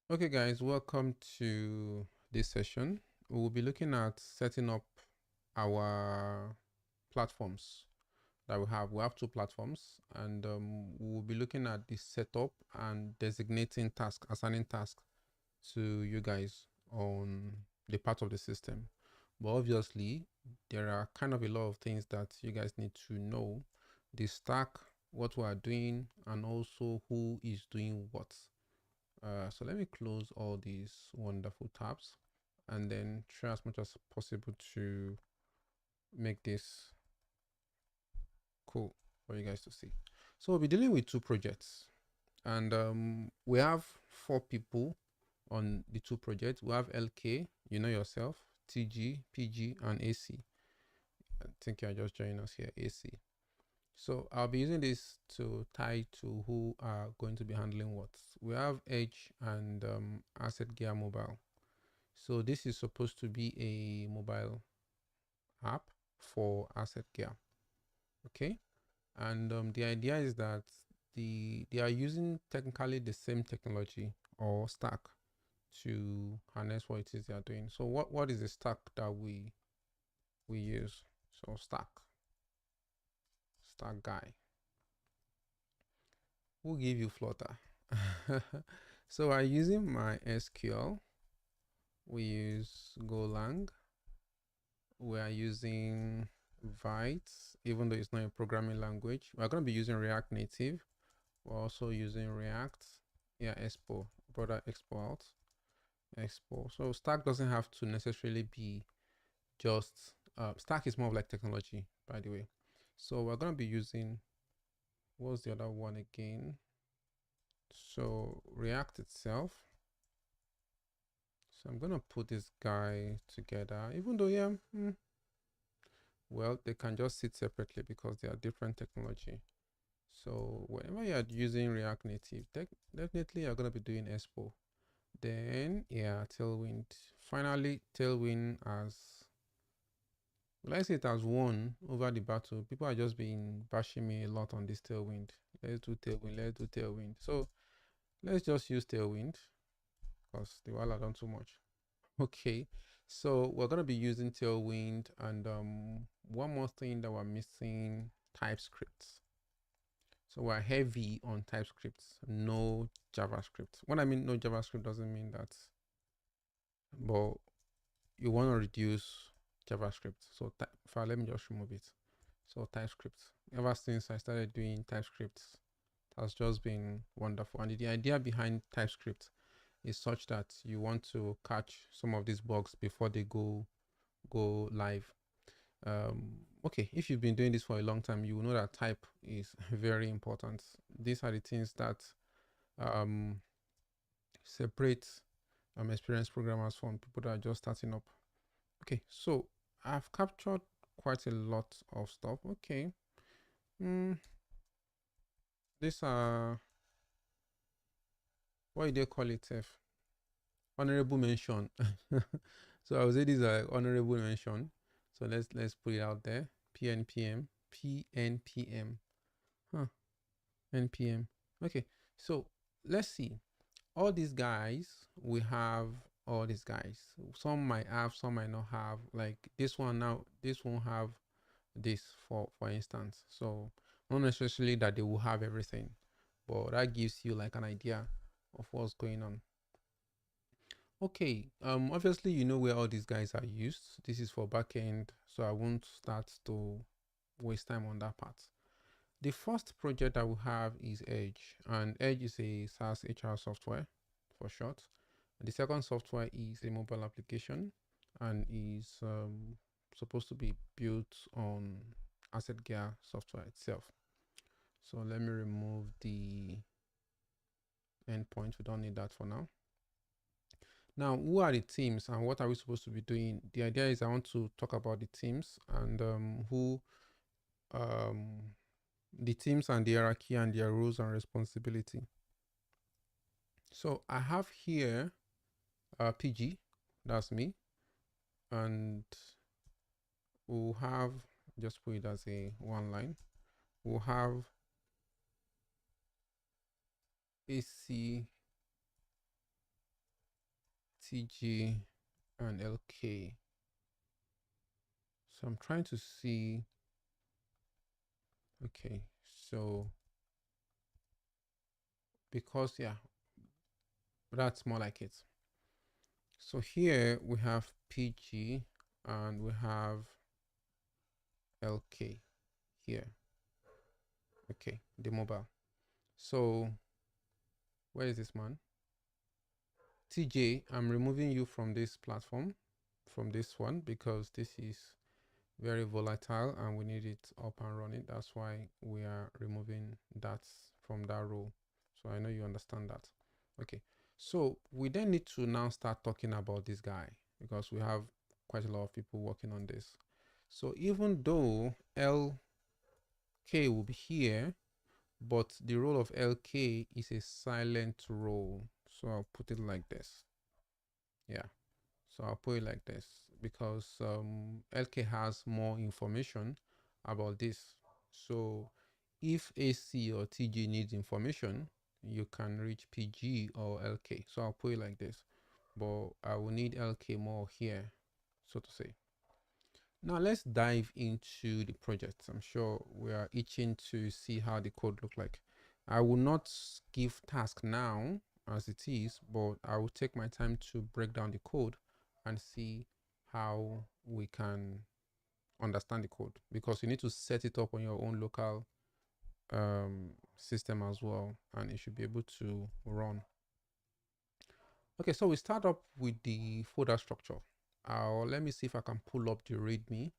Okay guys, welcome to this session. We will be looking at setting up our platforms that we have. We have two platforms, and we will be looking at the setup and designating tasks, assigning tasks to you guys on the part of the system. But obviously, there are kind of a lot of things that you guys need to know. The stack, what we are doing, and also who is doing what. So let me close all these wonderful tabs and then try as much as possible to make this cool for you guys to see. So we'll be dealing with two projects, and we have 4 people on the two projects. We have LK, you know yourself, TG, PG, and AC. I think you're just joining us here, AC. So I'll be using this to tie to who are going to be handling what. We have Edge and Asset Gear Mobile. So this is supposed to be a mobile app for Asset Gear. Okay. And the idea is that they are using technically the same technology or stack to harness what it is they are doing. So what is the stack that we use? So stack guy. Who give you Flutter? So I'm using my SQL. We use Golang. We are using Vite, even though it's not a programming language. We're going to be using React Native. We're also using React. Yeah, Expo, brother Expo out. Expo. So stack doesn't have to necessarily be just, stack is more of like technology, by the way. So we're going to be using, what's the other one again? So React itself. So I'm going to put this guy together, even though, yeah, well, they can just sit separately because they are different technology. So whenever you're using React Native, definitely you're going to be doing Expo. Then, yeah, Tailwind. Finally, Tailwind has, let's say it has won over the battle. People are just been bashing me a lot on this Tailwind. Let's do Tailwind, let's do Tailwind. So let's just use Tailwind because the while I done too much. Okay, so we're going to be using Tailwind, and one more thing that we're missing, TypeScript. So we're heavy on TypeScript, no JavaScript. When I mean no JavaScript doesn't mean that, but you want to reduce JavaScript. So let me just remove it. So TypeScript. Ever since I started doing TypeScript, it has just been wonderful. And the idea behind TypeScript is such that you want to catch some of these bugs before they go live. Okay, if you've been doing this for a long time, you will know that type is very important. These are the things that separate experienced programmers from people that are just starting up. Okay, so I've captured quite a lot of stuff. Okay, these are, what do they call it? Honorable mention. So I would say these are honorable mention. So let's put it out there. PNPM, PNPM, huh? NPM. Okay, so let's see. All these guys, we have all these guys. Some might have, some might not have. Like this one now, this won't have this for instance. So not necessarily that they will have everything, but that gives you like an idea of what's going on. Okay, obviously you know where all these guys are used. This is for backend, so I won't start to waste time on that part. The first project that we have is Edge, and Edge is a SaaS HR software for short. And the second software is a mobile application and is supposed to be built on Asset Gear software itself. So let me remove the endpoint. We don't need that for now. Now, who are the teams and what are we supposed to be doing? The idea is I want to talk about the teams and who the teams and the hierarchy and their roles and responsibility. So I have here PG, that's me, and we'll have, just put it as a one line, we'll have AC TG and LK. So I'm trying to see. Okay, so because that's more like it. So here we have PG and we have LK here. Okay, the mobile. So where is this man? TJ, I'm removing you from this platform, from this one, because this is very volatile and we need it up and running. That's why we are removing that from that role. So I know you understand that. Okay, so we then need to now start talking about this guy because we have quite a lot of people working on this. So even though LK will be here, but the role of LK is a silent role. So I'll put it like this. Yeah. So I'll put it like this because LK has more information about this. So if AC or TG needs information, you can reach PG or LK. So I'll put it like this, but I will need LK more here, so to say. Now let's dive into the project. I'm sure we are itching to see how the code look like. I will not give task now as it is, but I will take my time to break down the code and see how we can understand the code, because you need to set it up on your own local system as well, and it should be able to run. Okay, so we start up with the folder structure. Let me see if I can pull up the README.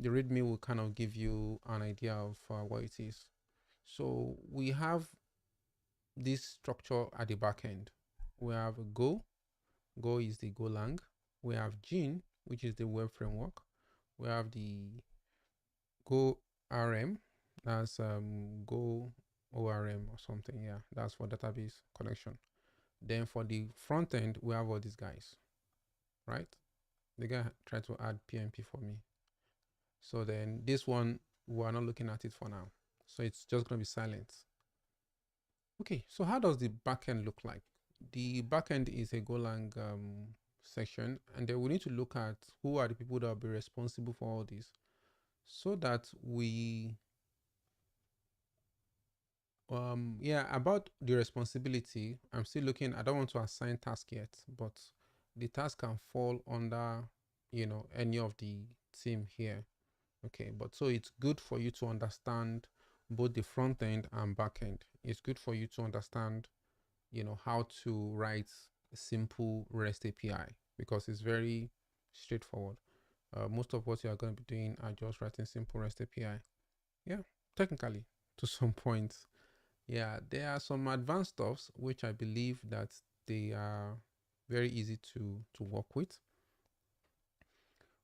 The README will kind of give you an idea of what it is. So we have this structure at the back end. We have Go. Go is the Golang. We have Gin, which is the web framework. We have the Go RM. That's Go ORM or something. Yeah, that's for database connection. Then for the front end, we have all these guys, right? The guy tried to add PMP for me. So then this one, we're not looking at it for now. So it's just going to be silent. Okay, so how does the backend look like? The backend is a Golang section, and then we need to look at who are the people that will be responsible for all this, so that we about the responsibility. I'm still looking. I don't want to assign task yet, but the task can fall under any of the team here. Okay, but so it's good for you to understand both the front end and back end. It's good for you to understand how to write a simple REST API, because it's very straightforward. Most of what you are going to be doing are just writing simple REST API. Yeah, technically to some points. Yeah, there are some advanced stuffs which I believe that they are very easy to work with.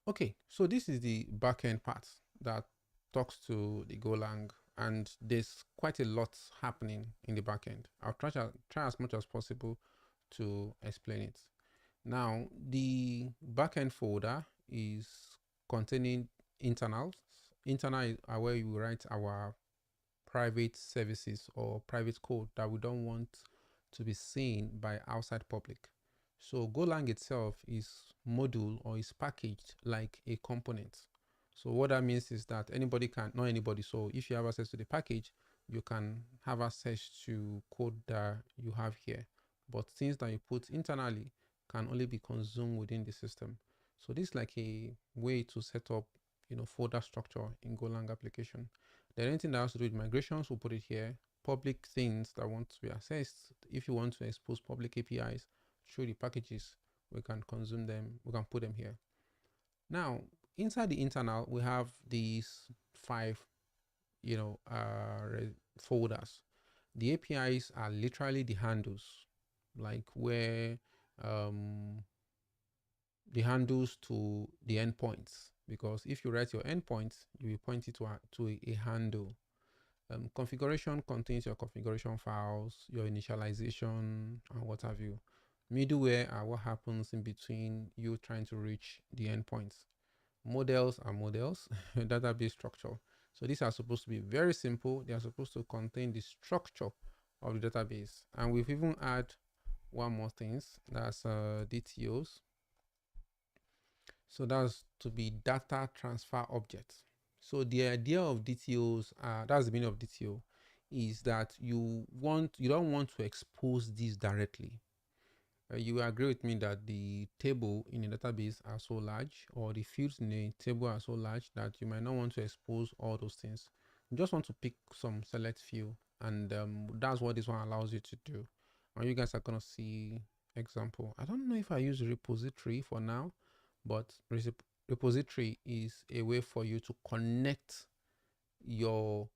Okay, so this is the backend part that talks to the Golang, and there's quite a lot happening in the backend. I'll try as much as possible to explain it. Now, the backend folder is containing internals. Internal are where you write our private services or private code that we don't want to be seen by outside public. So Golang itself is module or is packaged like a component. So what that means is that anybody can, not anybody. So if you have access to the package, you can have access to code that you have here. But things that you put internally can only be consumed within the system. So this is like a way to set up, folder structure in Golang application. Then anything that has to do with migrations, we'll put it here. Public things that want to be accessed. If you want to expose public APIs through the packages, we can consume them. We can put them here. Now, inside the internal, we have these 5, folders. The APIs are literally the handles, like where the handles to the endpoints. Because if you write your endpoints, you will point it to a handle. Configuration contains your configuration files, your initialization, and what have you. Middleware are what happens in between you trying to reach the endpoints. Models are models, database structure. So these are supposed to be very simple. They are supposed to contain the structure of the database. And we've even had one more things. That's DTOs. So that's to be data transfer objects. So the idea of DTOs, that's the meaning of DTO, is that you don't want to expose these directly. You agree with me that the table in a database are so large, or the fields in a table are so large, that you might not want to expose all those things. You just want to pick some select few, and that's what this one allows you to do. And you guys are gonna see example. I don't know if I use repository for now, but repository is a way for you to connect your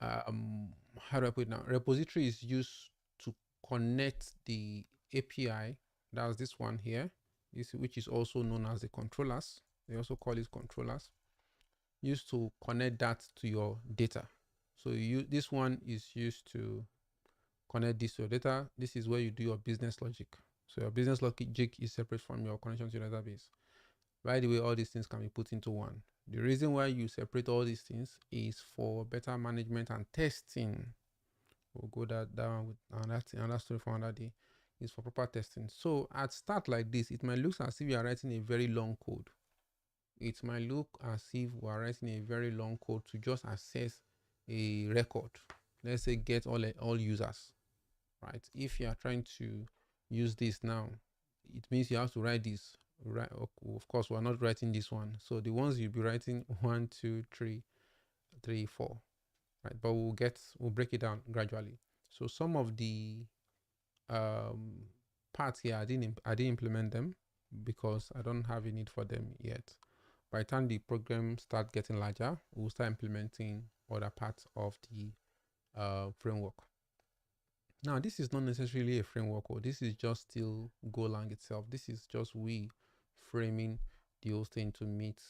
how do I put it now? Repository is used to connect the API. That's this one here, which is also known as the controllers. They also call it controllers. Used to connect that to your data. So this one is used to connect this to your data. This is where you do your business logic. So your business logic is separate from your connection to your database. By the way, all these things can be put into one. The reason why you separate all these things is for better management and testing. We'll go down with another story for another day. Is for proper testing. So at start like this, it might look as if you are writing a very long code. It might look as if we are writing a very long code to just access a record. Let's say get all users, right? If you are trying to use this now, it means you have to write this. Right, of course, we're not writing this one. So the ones you'll be writing 1, 2, 3, 3, 4, right? But we'll break it down gradually. So some of the parts here, I didn't implement them because I don't have a need for them yet. By the time the program starts getting larger, we'll start implementing other parts of the framework. Now, this is not necessarily a framework, or this is just still Golang itself. This is just we framing the whole thing to meet,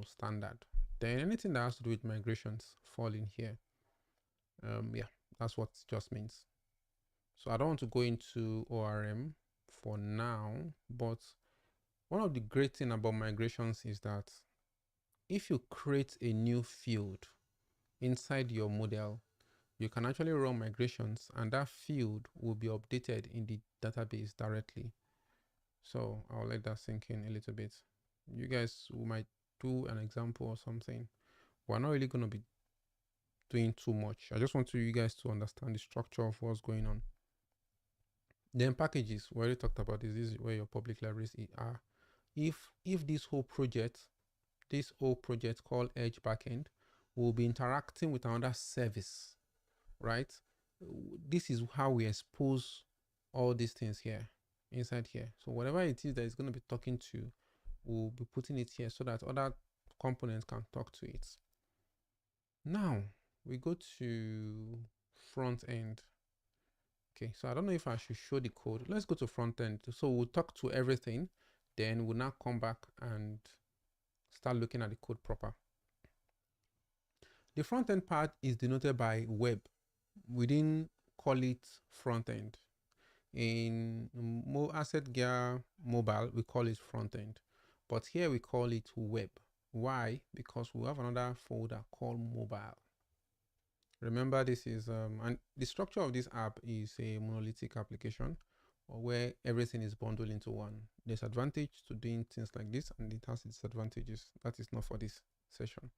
standard. Then anything that has to do with migrations fall in here. Yeah, that's what it just means. So I don't want to go into ORM for now, but one of the great things about migrations is that if you create a new field inside your model, you can actually run migrations and that field will be updated in the database directly. So I'll let that sink in a little bit. You guys might do an example or something. We're not really going to be doing too much. I just want you guys to understand the structure of what's going on. Then packages, we already talked about this. This is where your public libraries are. If this whole project called Edge Backend will be interacting with another service, right? This is how we expose all these things here inside here. So whatever it is that is going to be talking to, we'll be putting it here so that other components can talk to it. Now we go to front end. Okay, so I don't know if I should show the code. Let's go to front end. So we'll talk to everything, then we'll now come back and start looking at the code proper. The front end part is denoted by web. We didn't call it front end. In Asset Gear Mobile, we call it front end, but here we call it web. Why? Because we have another folder called mobile. Remember, this is and the structure of this app is a monolithic application where everything is bundled into one. There's advantage to doing things like this, and it has disadvantages. That is not for this session.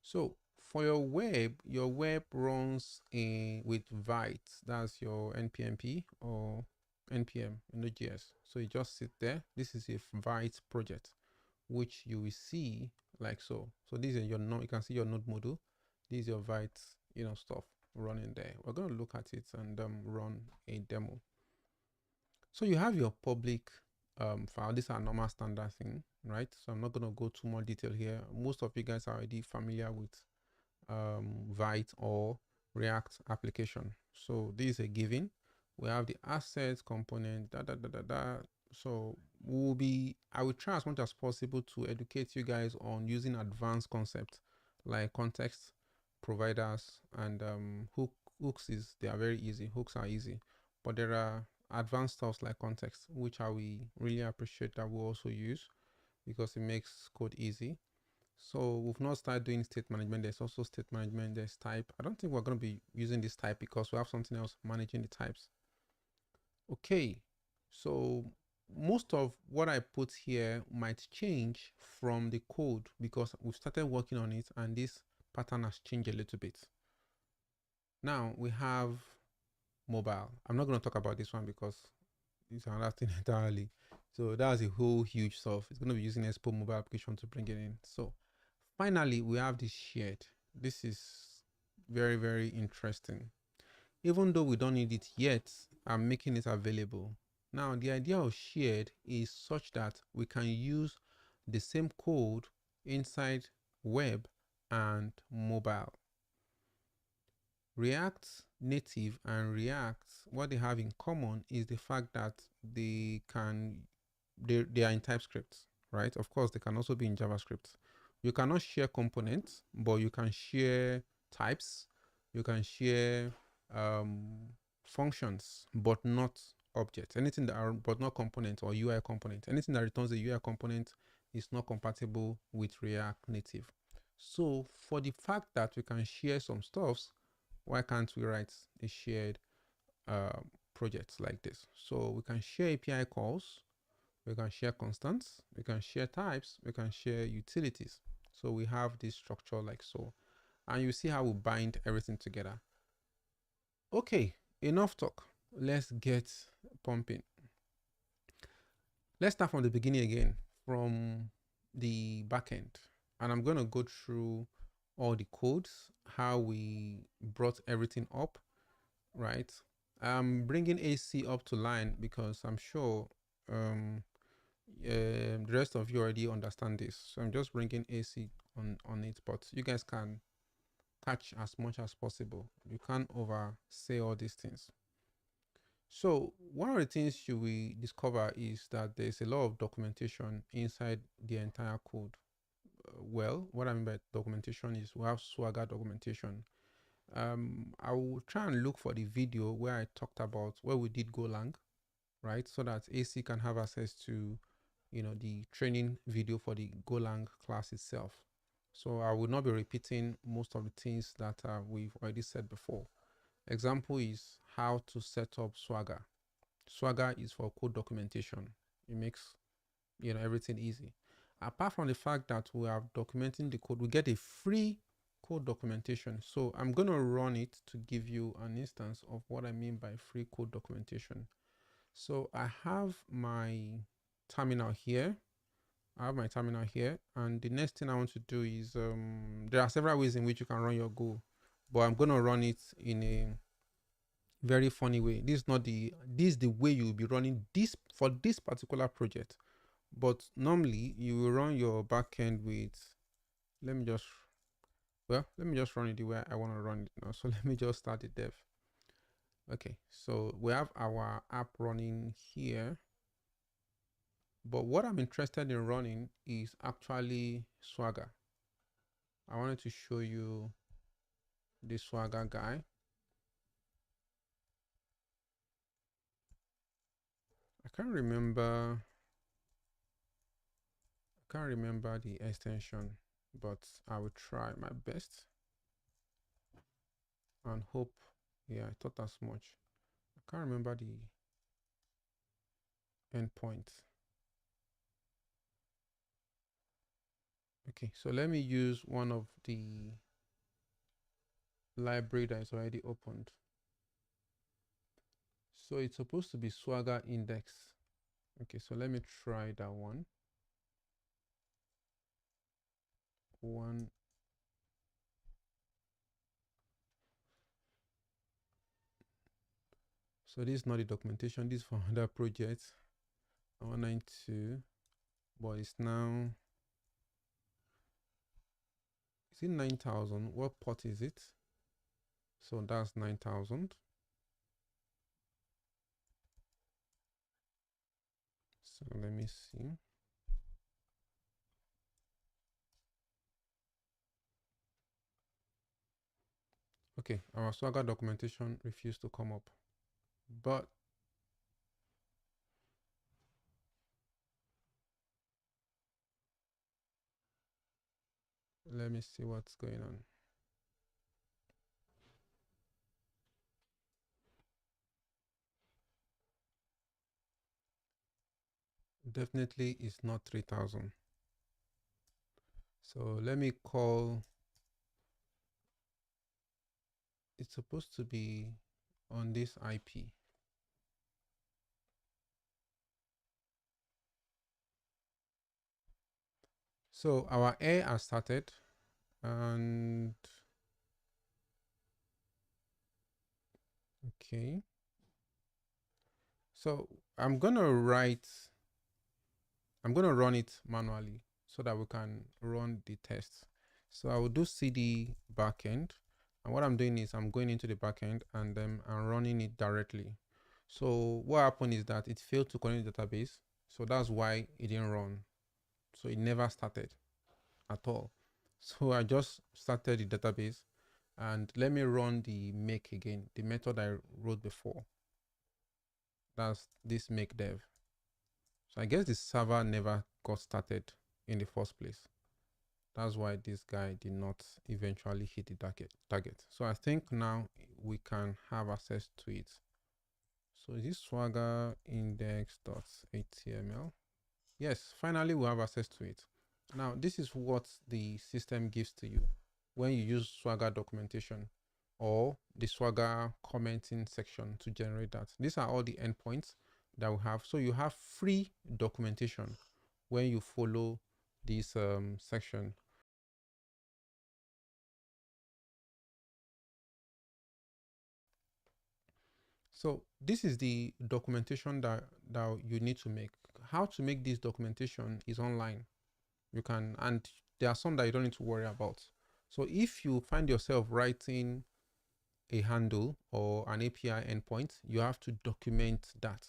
So for your web runs with Vite. That's your npmp or npm in Node.js. So you just sit there. This is a Vite project, which you will see like so. So this is your node. You can see your node module. This is your Vite, stuff running there. We're going to look at it and run a demo. So you have your public file. These are normal standard thing, right? So I'm not going to go too more detail here. Most of you guys are already familiar with Vite or React application. So this is a given. We have the assets component, So I will try as much as possible to educate you guys on using advanced concepts like context providers and hooks. They are very easy. Hooks are easy, but there are advanced stuff like context, which I will really appreciate that we also use because it makes code easy. So we've not started doing state management. There's also state management. There's type. I don't think we're going to be using this type because we have something else managing the types. Okay, so most of what I put here might change from the code because we've started working on it and this pattern has changed a little bit. Now we have mobile. I'm not going to talk about this one because it's another thing entirely. So that's a whole huge stuff. It's going to be using Expo mobile application to bring it in. So finally, we have this shared. This is very, very interesting. Even though we don't need it yet, I'm making it available. Now, the idea of shared is such that we can use the same code inside web and mobile. React Native and React, what they have in common is the fact that they are in TypeScript, right? Of course, they can also be in JavaScript. You cannot share components, but you can share types. You can share functions, but not objects. Anything that are, but not components or UI components. Anything that returns a UI component is not compatible with React Native. So for the fact that we can share some stuffs, why can't we write a shared project like this? So we can share API calls, we can share constants, we can share types, we can share utilities. So we have this structure like so, and you see how we bind everything together. Okay, enough talk. Let's get pumping. Let's start from the beginning again, from the backend. And I'm going to go through all the codes, how we brought everything up, right? I'm bringing AC up to line because I'm sure the rest of you already understand this. So I'm just bringing AC on it, but you guys can catch as much as possible. You can't over say all these things. So one of the things you will discover is that there's a lot of documentation inside the entire code. Well, what I mean by documentation is we have Swagger documentation. I will try and look for the video where I talked about where we did Golang, right? So that AC can have access to, the training video for the Golang class itself. So I will not be repeating most of the things that we've already said before. Example is how to set up Swagger. Swagger is for code documentation. It makes everything easy. Apart from the fact that we are documenting the code, we get a free code documentation. So I'm going to run it to give you an instance of what I mean by free code documentation. So I have my terminal here. And the next thing I want to do is there are several ways in which you can run your Go, but I'm going to run it in a very funny way. This is the way you will be running this for this particular project. But normally you will run your backend with, let me just run it the way I want to run it now. So let me just start the dev. Okay, so we have our app running here, but what I'm interested in running is actually Swagger. I wanted to show you this Swagger guy. I can't remember the extension, but I will try my best and hope. Yeah, I thought as much. I can't remember the endpoint. Okay, so let me use one of the library that is already opened. So it's supposed to be Swagger index. Okay, so let me try that one. So this is not the documentation, this is for another project. 192, but it's now, is it 9,000? What port is it? So that's 9,000. So let me see. Okay, our Swagger documentation refused to come up, but let me see what's going on. definitely is not 3000. So let me call, it's supposed to be on this IP. So our air has started, and okay. So I'm gonna run it manually so that we can run the tests. So I will do cd backend, and what I'm doing is I'm going into the backend and then I'm running it directly. So what happened is that it failed to connect the database, so that's why it didn't run. So it never started at all. So I just started the database, and let me run the make again, the method I wrote before. That's this make dev. So I guess the server never got started in the first place. That's why this guy did not eventually hit the target. So I think now we can have access to it. So is this swagger index.html? Yes, finally we have access to it. Now this is what the system gives to you when you use Swagger documentation or the Swagger commenting section to generate that. These are all the endpoints that we have. So you have free documentation when you follow this section. So this is the documentation that you need to make. How to make this documentation is online. You can, and there are some that you don't need to worry about. So if you find yourself writing a handle or an API endpoint, you have to document that.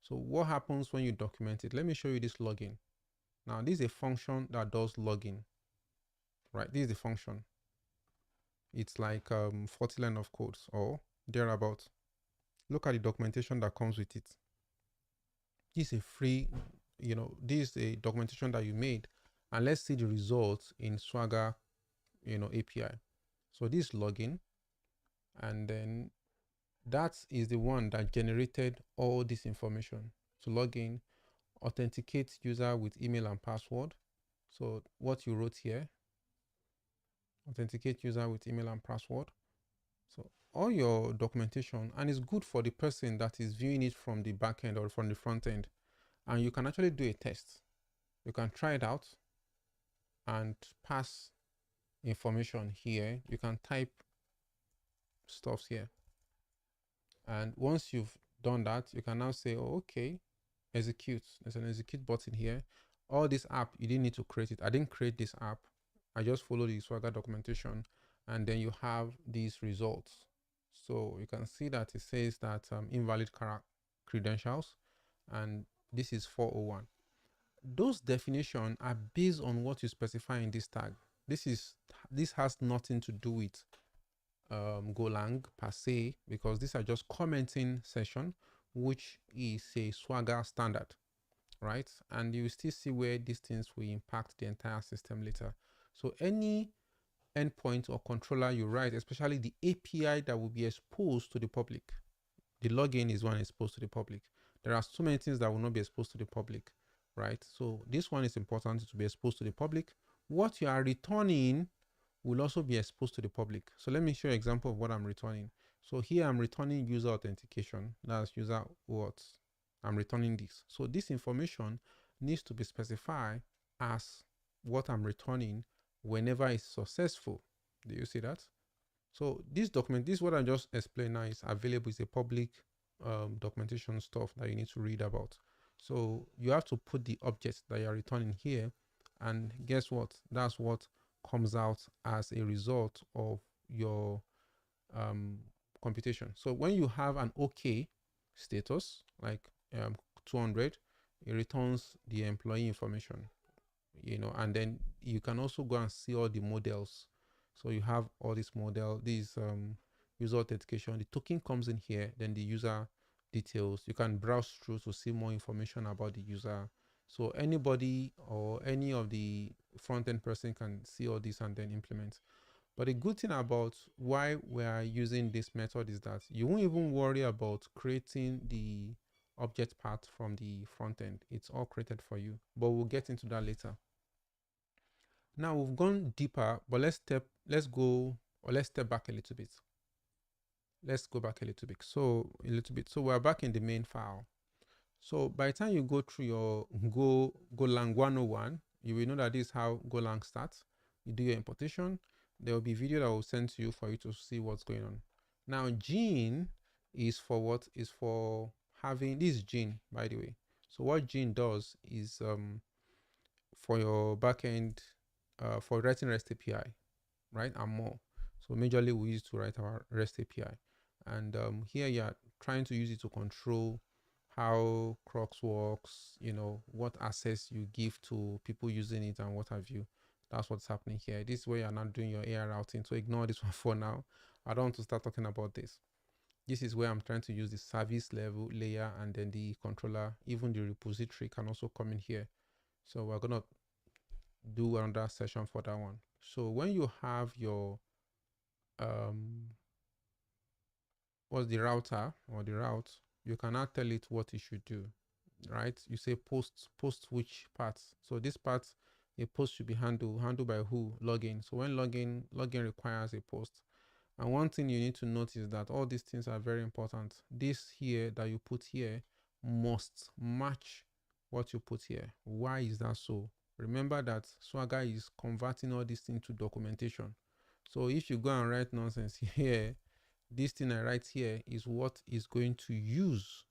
So what happens when you document it? Let me show you this login. Now this is a function that does login, right? This is the function. It's like 40 line of codes or thereabout. Look at the documentation that comes with it. This is a free, this is a documentation that you made, and let's see the results in Swagger, API. So this login, and then that is the one that generated all this information. To log in, authenticate user with email and password. So what you wrote here, authenticate user with email and password. So all your documentation, and it's good for the person that is viewing it from the back end or from the front end. And you can actually do a test. You can try it out and pass information here. You can type stuff here. And once you've done that, you can now say, oh, okay, execute. There's an execute button here. All this app, you didn't need to create it. I didn't create this app. I just follow the Swagger documentation, and then you have these results. So you can see that it says that invalid credentials, and this is 401. Those definitions are based on what you specify in this tag. This has nothing to do with Golang per se, because these are just commenting session, which is a Swagger standard, right? And you still see where these things will impact the entire system later. So any endpoint or controller you write, especially the API that will be exposed to the public, the login is one exposed to the public. There are so many things that will not be exposed to the public, right? So this one is important to be exposed to the public. What you are returning will also be exposed to the public. So let me show you an example of what I'm returning. So here I'm returning user authentication. That's user what? I'm returning this. So this information needs to be specified as what I'm returning whenever it's successful. Do you see that? So this document, this is what I just explained now, is available. It's a public documentation stuff that you need to read about. So you have to put the objects that you're returning here, and guess what? That's what comes out as a result of your computation. So when you have an OK status, like 200, it returns the employee information, and then you can also go and see all the models. So you have all this model, these user authentication, the token comes in here, then the user details. You can browse through to see more information about the user. So anybody or any of the front-end person can see all this and then implement. But the good thing about why we are using this method is that you won't even worry about creating the object part from the front end. It's all created for you, but we'll get into that later. Now we've gone deeper, but let's step back a little bit. Let's go back a little bit. So we're back in the main file. So by the time you go through your Golang 101, you will know that this is how Golang starts. You do your importation. There will be video that will send to you for you to see what's going on. Now Gene is for what? Is for having this Gene, by the way. So what Gene does is for your backend, for writing REST API, right, and more. So majorly we use to write our REST API, and here you are trying to use it to control how Crocs works, you know, what access you give to people using it and what have you. That's what's happening here. This is where you're not doing your AI routing, so ignore this one for now. I don't want to start talking about this. This is where I'm trying to use the service level layer, and then the controller, even the repository can also come in here. So we're gonna do another session for that one. So when you have your what's the router or the route, you cannot tell it what it should do, right? You say post which parts. So this part, a post should be handled by who? Login. So when login requires a post. And one thing you need to notice is that all these things are very important. This here that you put here must match what you put here. Why is that so? Remember that Swagger is converting all these things to documentation. So if you go and write nonsense here, this thing I write here is what is going to use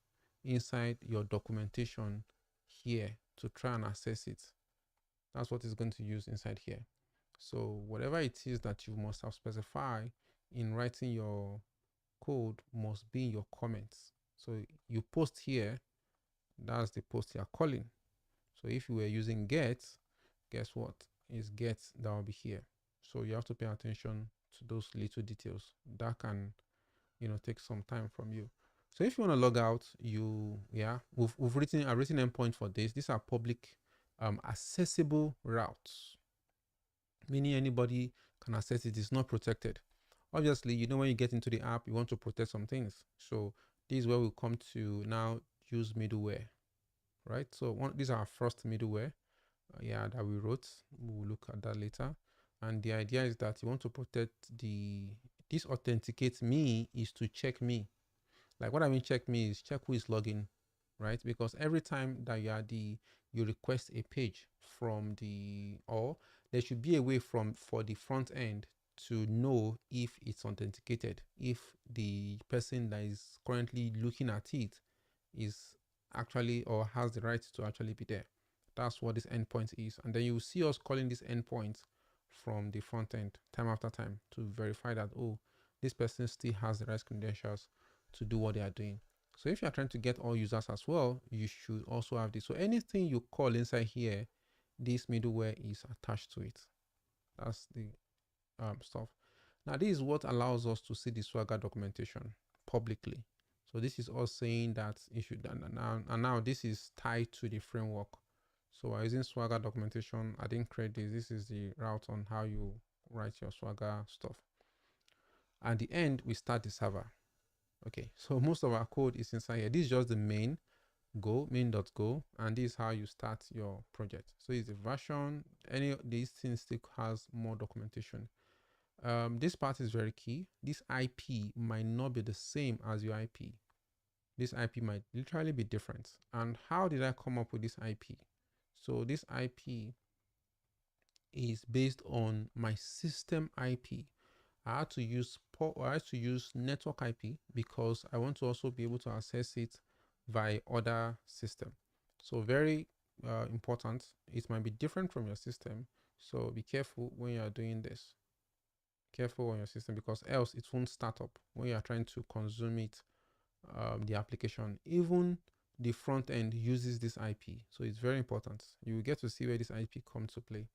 inside your documentation here to try and access it. That's what it's going to use inside here. So whatever it is that you must have specified in writing your code must be in your comments. So you post here, that's the post you're calling. So if you were using get, guess what? Is get that will be here. So you have to pay attention to those little details. That can, you know, take some time from you. So if you want to log out, I've written endpoint for this. These are public accessible routes, meaning anybody can access it. It's not protected. Obviously, you know, when you get into the app, you want to protect some things. So this is where we come to now use middleware, right? So this is our first middleware that we wrote. We'll look at that later. And the idea is that you want to protect this authenticate me is to check me. Like what I mean check me is check who is logging, right? Because every time that you request a page from there should be a way for the front end to know if it's authenticated, if the person that is currently looking at it is actually or has the right to actually be there. That's what this endpoint is. And then you will see us calling this endpoint from the front end time after time to verify that, oh, this person still has the right credentials to do what they are doing. So if you're trying to get all users as well, you should also have this. So anything you call inside here, this middleware is attached to it. That's the stuff. Now this is what allows us to see the Swagger documentation publicly. So this is us saying that it should, and now this is tied to the framework. So we're using Swagger documentation. I didn't create this. This is the route on how you write your Swagger stuff. At the end, we start the server. Okay, so most of our code is inside here. This is just the main main.go, and this is how you start your project. So it's a version. Any of these things still has more documentation. This part is very key. This IP might not be the same as your IP. This IP might literally be different. And how did I come up with this IP? So this IP is based on my system IP. I had to use network IP because I want to also be able to access it via other system. So very important. It might be different from your system. So be careful when you are doing this. Careful on your system, because else it won't start up when you are trying to consume it. The application, even the front end uses this IP. So it's very important. You will get to see where this IP comes to play.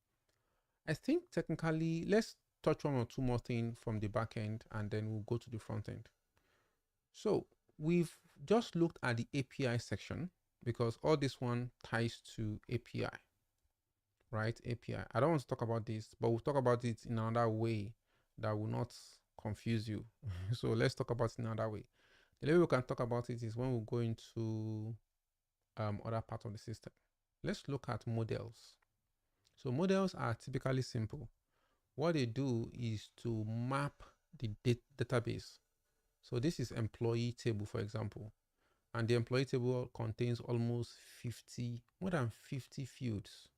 I think technically, let's touch one or two more things from the back end and then we'll go to the front end. So we've just looked at the API section because all this one ties to API, right? API. I don't want to talk about this, but we'll talk about it in another way that will not confuse you. So let's talk about it in another way. The way we can talk about it is when we go into other part of the system. Let's look at models. So models are typically simple. What they do is to map the database. So this is employee table, for example, and the employee table contains almost more than 50 fields.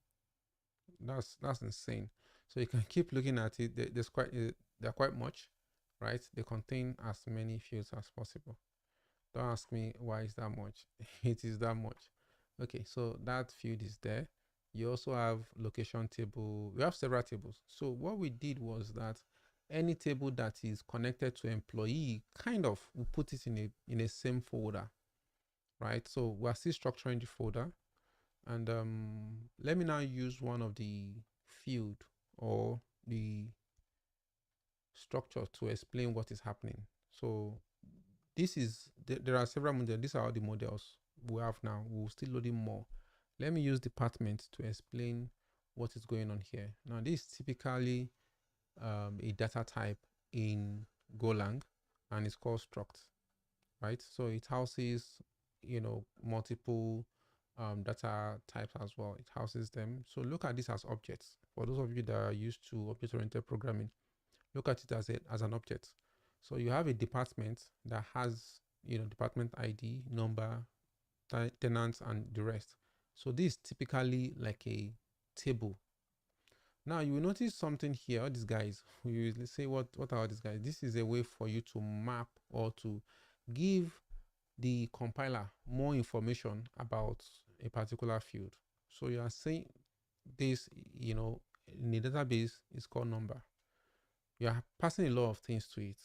That's insane. So you can keep looking at it. They're quite much, right? They contain as many fields as possible. Don't ask me why is that much. It is that much. Okay, so that field is there. You also have location table. We have several tables. So what we did was that any table that is connected to employee, we put it in a same folder, right? So we're still structuring the folder. And let me now use one of the field or the structure to explain what is happening. So there are several models. These are all the models we have now. We'll still loading more. Let me use department to explain what is going on here. Now, this is typically a data type in Golang, and it's called struct, right? So it houses, multiple data types as well. It houses them. So look at this as objects. For those of you that are used to object-oriented programming, look at it as an object. So you have a department that has, department ID, number, tenants, and the rest. So this is typically like a table. Now you will notice something here. All these guys, we usually say, what are all these guys? This is a way for you to map or to give the compiler more information about a particular field. So you are saying this, in the database is called number. You are passing a lot of things to it.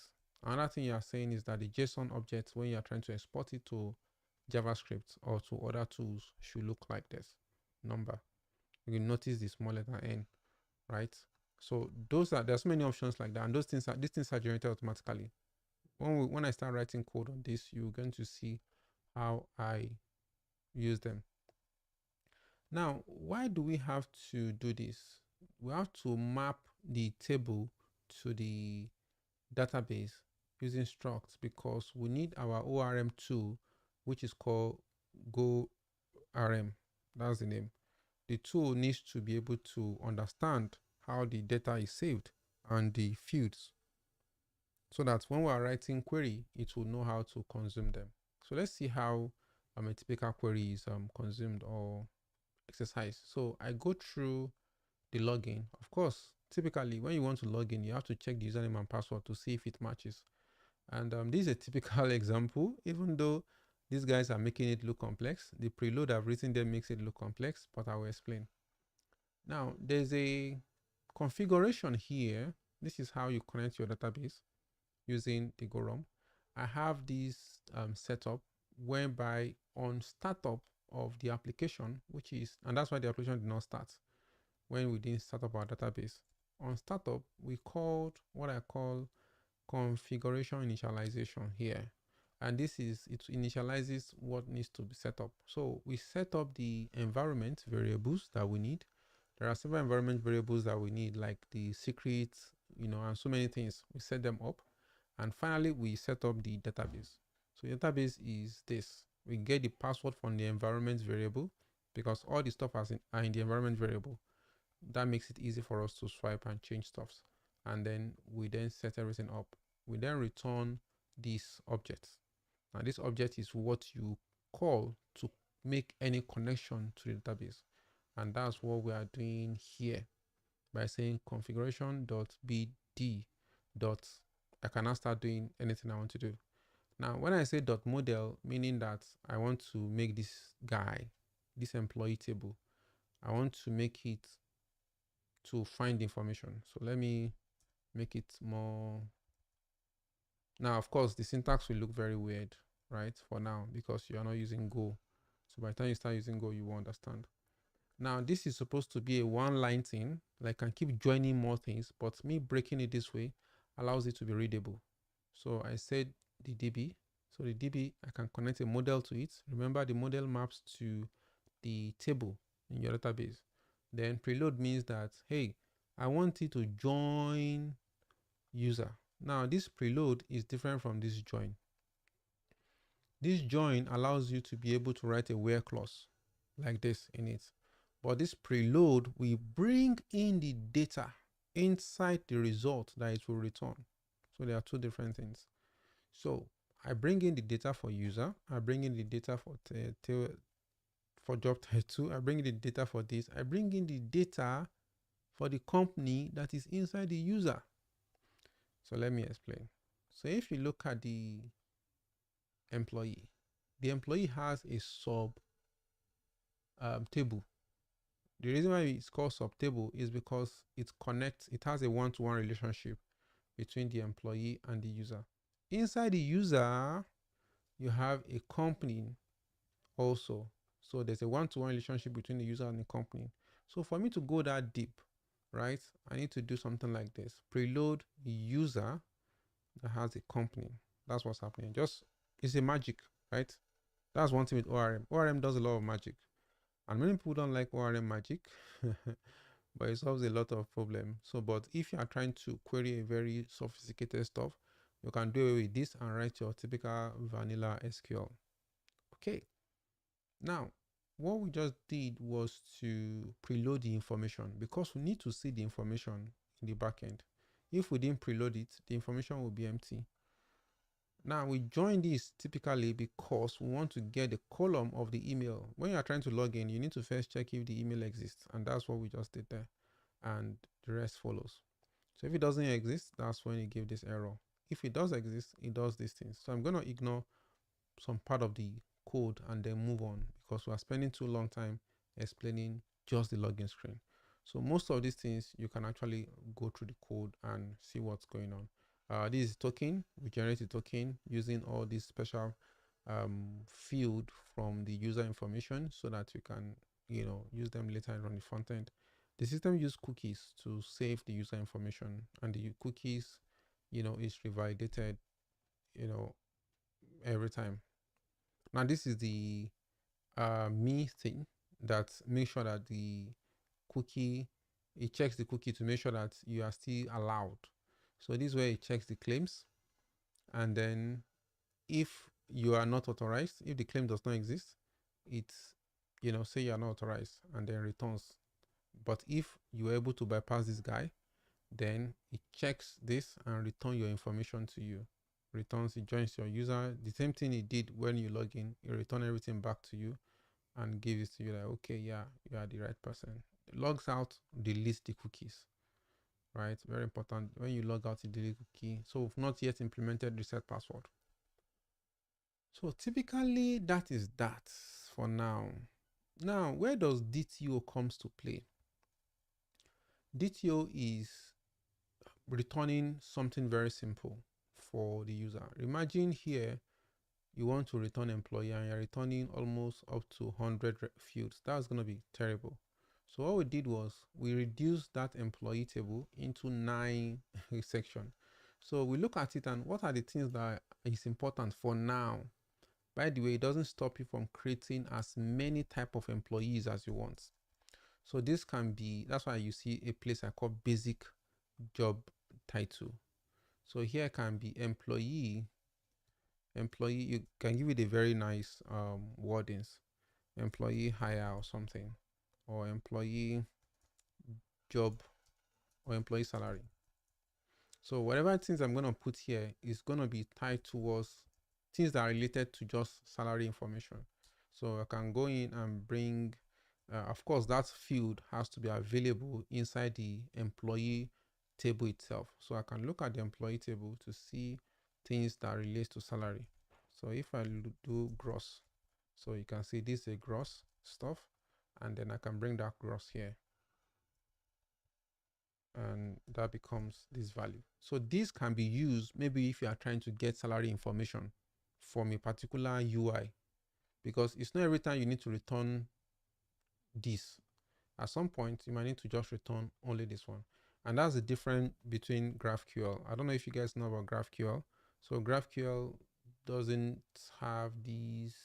Another thing you are saying is that the JSON object, when you are trying to export it to JavaScript or to other tools, should look like this number. You can notice the small letter n, right? So there's many options like that, and these things are generated automatically. When I start writing code on this, you're going to see how I use them. Now, why do we have to do this? We have to map the table to the database using structs because we need our ORM tool, which is called GoRM. That's the name. The tool needs to be able to understand how the data is saved and the fields, so that when we are writing query, it will know how to consume them. So let's see how a typical query is consumed or exercised. So I go through the login. Of course, typically when you want to log in, you have to check the username and password to see if it matches. And this is a typical example, even though these guys are making it look complex. The preload I've written there makes it look complex, but I will explain. Now, there's a configuration here. This is how you connect your database using the GoROM. I have this setup whereby on startup of the application, and that's why the application did not start when we didn't start up our database. On startup, we called what I call configuration initialization here. And it initializes what needs to be set up. So we set up the environment variables that we need. There are several environment variables that we need, like the secrets, and so many things. We set them up. And finally, we set up the database. So the database is this. We get the password from the environment variable because all the stuff are in the environment variable. That makes it easy for us to swipe and change stuffs. And then we set everything up. We then return this object. Now this object is what you call to make any connection to the database. And that's what we are doing here by saying configuration.bd. I can now start doing anything I want to do. Now, when I say .model, meaning that I want to make this guy, this employee table, I want to make it to find information. So let me make it more. Now, of course, the syntax will look very weird, right? For now, because you are not using Go. So by the time you start using Go, you will understand. Now, this is supposed to be a one-line thing. Like, I can keep joining more things, but me breaking it this way allows it to be readable. So I said the DB. So the DB, I can connect a model to it. Remember, the model maps to the table in your database. Then preload means that, hey, I want it to join user. Now, this preload is different from this join. This join allows you to be able to write a where clause like this in it. But this preload will bring in the data inside the result that it will return. So there are two different things. So I bring in the data for user, I bring in the data for job title, I bring in the data for this, I bring in the data for the company that is inside the user. So let me explain. So if you look at the employee has a sub table. The reason why it's called sub table is because it has a one-to-one relationship between the employee and the user. Inside the user, you have a company also. So there's a one-to-one relationship between the user and the company. So for me to go that deep, right, I need to do something like this. Preload user that has a company. That's what's happening. It's a magic, right? That's one thing with ORM. ORM does a lot of magic. And many people don't like ORM magic, but it solves a lot of problems. So, but if you are trying to query a very sophisticated stuff, you can do it with this and write your typical vanilla SQL. Okay. Now, what we just did was to preload the information because we need to see the information in the backend. If we didn't preload it, the information will be empty. Now we join this typically because we want to get the column of the email. When you are trying to log in, you need to first check if the email exists, and that's what we just did there, and the rest follows. So if it doesn't exist, that's when it gives this error. If it does exist, it does these things. So I'm going to ignore some part of the code and then move on because we are spending too long time explaining just the login screen. So most of these things you can actually go through the code and see what's going on. This is token. We generate a token using all these special field from the user information so that you can use them later on the front end. The system uses cookies to save the user information, and the cookies is revalidated every time. Now this is the me thing that makes sure that it checks the cookie to make sure that you are still allowed. So this way it checks the claims, and then if you are not authorized, if the claim does not exist, it's say you are not authorized and then returns. But if you are able to bypass this guy, then it checks this and return your information to you. It joins your user. The same thing it did when you log in, it return everything back to you and gives it to you like, okay, yeah, you are the right person. It logs out, deletes the cookies, right? Very important. When you log out, you delete cookie. So we've not yet implemented reset password. So typically that is that for now. Now, where does DTO comes to play? DTO is returning something very simple for the user. Imagine here you want to return employee and you're returning almost up to 100 fields. That's going to be terrible. So what we did was we reduced that employee table into 9 sections. So we look at it and what are the things that is important for now. By the way, it doesn't stop you from creating as many type of employees as you want. So this can be, that's why you see a place I call basic job title. So here can be employee, you can give it a very nice wordings, employee hire or something, or employee job, or employee salary. So whatever things I'm going to put here is going to be tied towards things that are related to just salary information. So I can go in and bring, of course, that field has to be available inside the employee table itself. So I can look at the employee table to see things that relate to salary. So if I do gross, so you can see this is a gross stuff, and then I can bring that gross here, and that becomes this value. So this can be used maybe if you are trying to get salary information from a particular UI, because it's not every time you need to return this. At some point you might need to just return only this one, and that's the difference between GraphQL. I don't know if you guys know about GraphQL. So GraphQL doesn't have these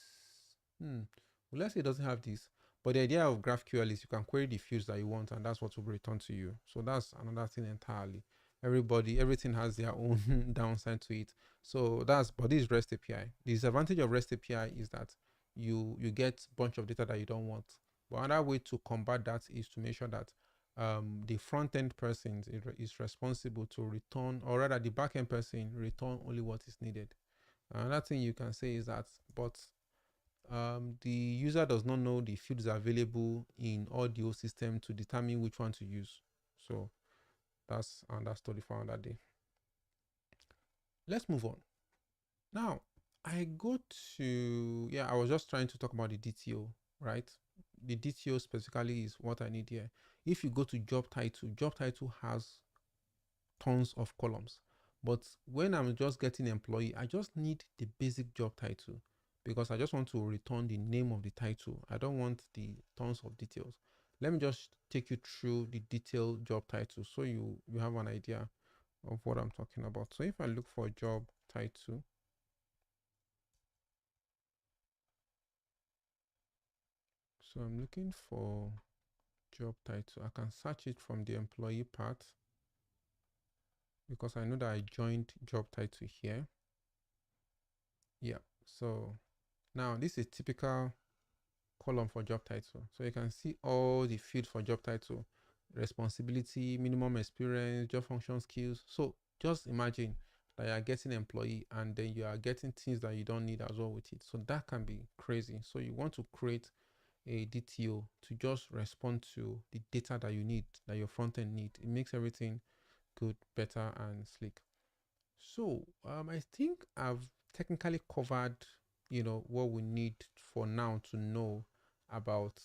well, let's say it doesn't have this, but the idea of GraphQL is you can query the fields that you want and that's what will be returned to you. So that's another thing entirely. everything has their own downside to it. So but this is REST API. The disadvantage of REST API is that you get a bunch of data that you don't want. But another way to combat that is to make sure that the front end person is responsible to return, or rather the back end person return only what is needed. Another thing you can say is that, but the user does not know the fields available in audio system to determine which one to use. So that's another story for another day. Let's move on. Now, I was just trying to talk about the DTO, right? The DTO specifically is what I need here. If you go to job title has tons of columns. But when I'm just getting employee, I just need the basic job title because I just want to return the name of the title. I don't want the tons of details. Let me just take you through the detailed job title so you have an idea of what I'm talking about. So if I look for a job title, so I'm looking for job title. I can search it from the employee part because I know that I joined job title here. Yeah, so now this is typical column for job title. So you can see all the fields for job title: responsibility, minimum experience, job function, skills. So just imagine that you are getting employee and then you are getting things that you don't need as well with it. So that can be crazy. So you want to create a DTO to just respond to the data that you need, that your front end need. It makes everything good, better, and slick. So I think I've technically covered, what we need for now to know about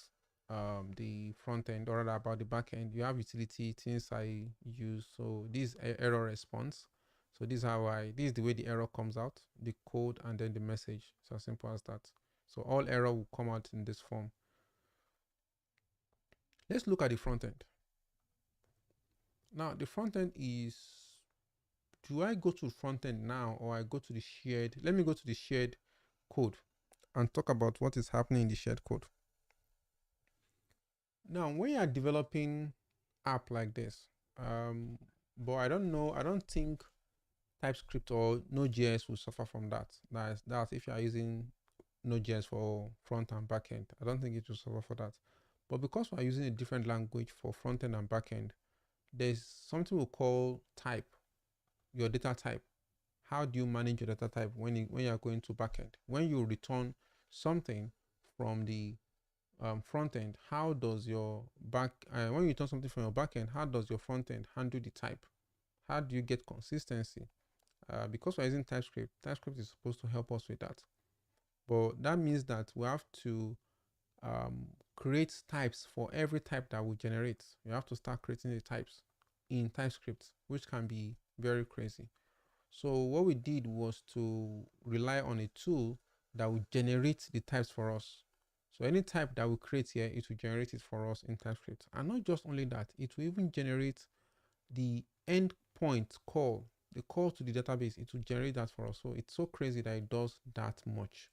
the front end, or rather about the back end. You have utility things I use. So this error response. So this is the way the error comes out, the code and then the message. So as simple as that. So all error will come out in this form. Let's look at the front end. Now the front end is, do I go to front end now or I go to the shared? Let me go to the shared code and talk about what is happening in the shared code. Now, when you are developing app like this, but I don't think TypeScript or Node.js will suffer from that. That's if you are using Node.js for front and back end. I don't think it will suffer for that. But because we're using a different language for front end and back end, there's something we call type, your data type. How do you manage your data type when you are going to backend? When you return something from the front end, how does your when you return something from your backend, how does your front end handle the type? How do you get consistency? Because we're using TypeScript is supposed to help us with that. But that means that we have to create types for every type that we generate. We have to start creating the types in TypeScript, which can be very crazy. So what we did was to rely on a tool that will generate the types for us. So any type that we create here, it will generate it for us in TypeScript. And not just only that, it will even generate the endpoint call, the call to the database. It will generate that for us. So it's so crazy that it does that much.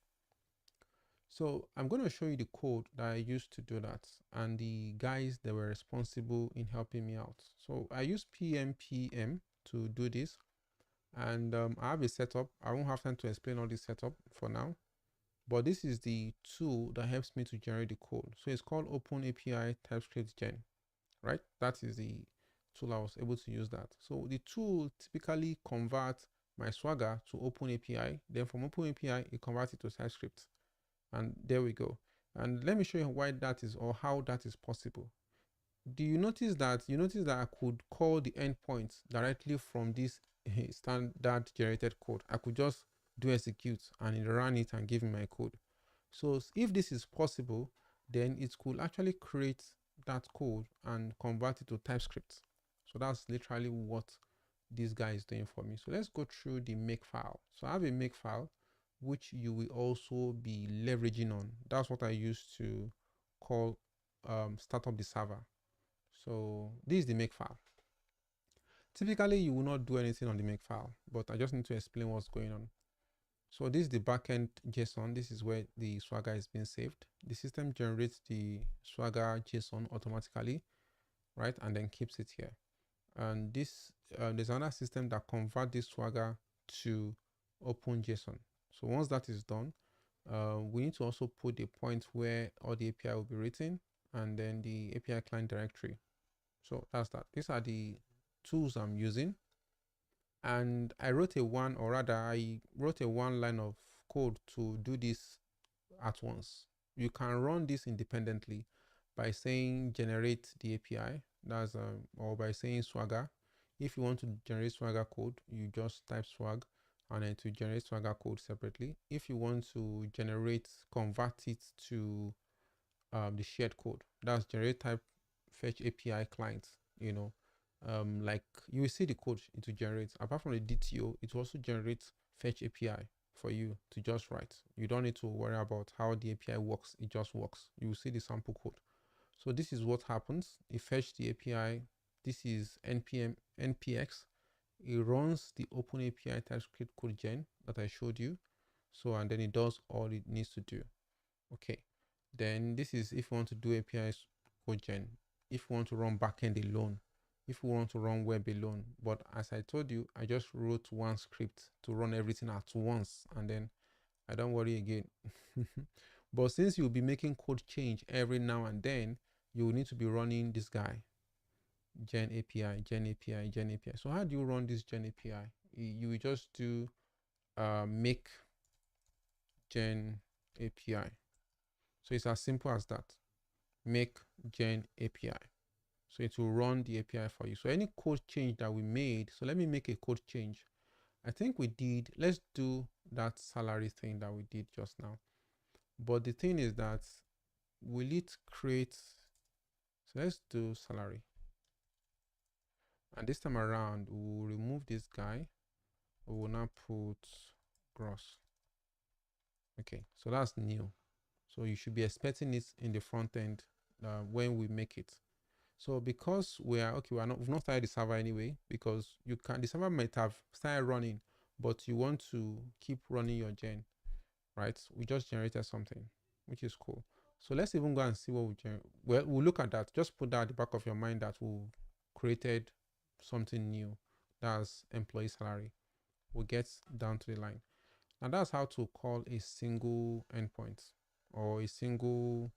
So I'm going to show you the code that I used to do that and the guys that were responsible in helping me out. So I use PMPM to do this. And I have a setup. I won't have time to explain all this setup for now, but this is the tool that helps me to generate the code. So it's called Open API TypeScript Gen, right? That is the tool I was able to use that. So the tool typically converts my Swagger to Open API. Then from Open API, it converts it to TypeScript. And there we go. And let me show you why that is, or how that is possible. Do you notice that? I could call the endpoints directly from this standard generated code. I could just do execute and it ran it and give me my code. So if this is possible, then it could actually create that code and convert it to TypeScript. So that's literally what this guy is doing for me. So let's go through the makefile. So I have a makefile which you will also be leveraging on. That's what I use to call start up the server. So this is the makefile. Typically, you will not do anything on the makefile, but I just need to explain what's going on. So this is the backend JSON. This is where the Swagger is being saved. The system generates the Swagger JSON automatically, right? And then keeps it here. And this there's another system that convert this Swagger to OpenJSON. So once that is done, we need to also put the point where all the API will be written, and then the API client directory. So that's that. These are the tools I'm using. And I wrote I wrote a one line of code to do this at once. You can run this independently by saying generate the API, that's or by saying Swagger. If you want to generate Swagger code, you just type swag and then to generate Swagger code separately. If you want to convert it to the shared code, that's generate type fetch API client, like you will see the code it will generate. Apart from the DTO, it will also generate fetch API for you to just write. You don't need to worry about how the API works. It just works. You will see the sample code. So this is what happens. It fetch the API. This is npx. It runs the open API TypeScript code gen that I showed you. So, and then it does all it needs to do. Okay. Then this is if you want to do API code gen, if you want to run backend alone, if you want to run web alone. But as I told you, I just wrote one script to run everything at once, and then I don't worry again. But since you'll be making code change every now and then, you will need to be running this guy, gen API, gen API, gen API. So how do you run this gen API? You will just do make gen API. So it's as simple as that. Make gen API. So it will run the API for you. So any code change that we made, so let me make a code change. I think let's do that salary thing that we did just now. But the thing is that, will it create, so let's do salary. And this time around, we'll remove this guy. We will now put gross. Okay, so that's new. So you should be expecting it in the front end when we make it. So because we've not started the server anyway, because the server might have started running, but you want to keep running your gen, right? We just generated something, which is cool. So let's even go and see what we generate. Well, we'll look at that. Just put that at the back of your mind that we created something new. That's employee salary. We'll get down to the line. Now that's how to call a single endpoint or a single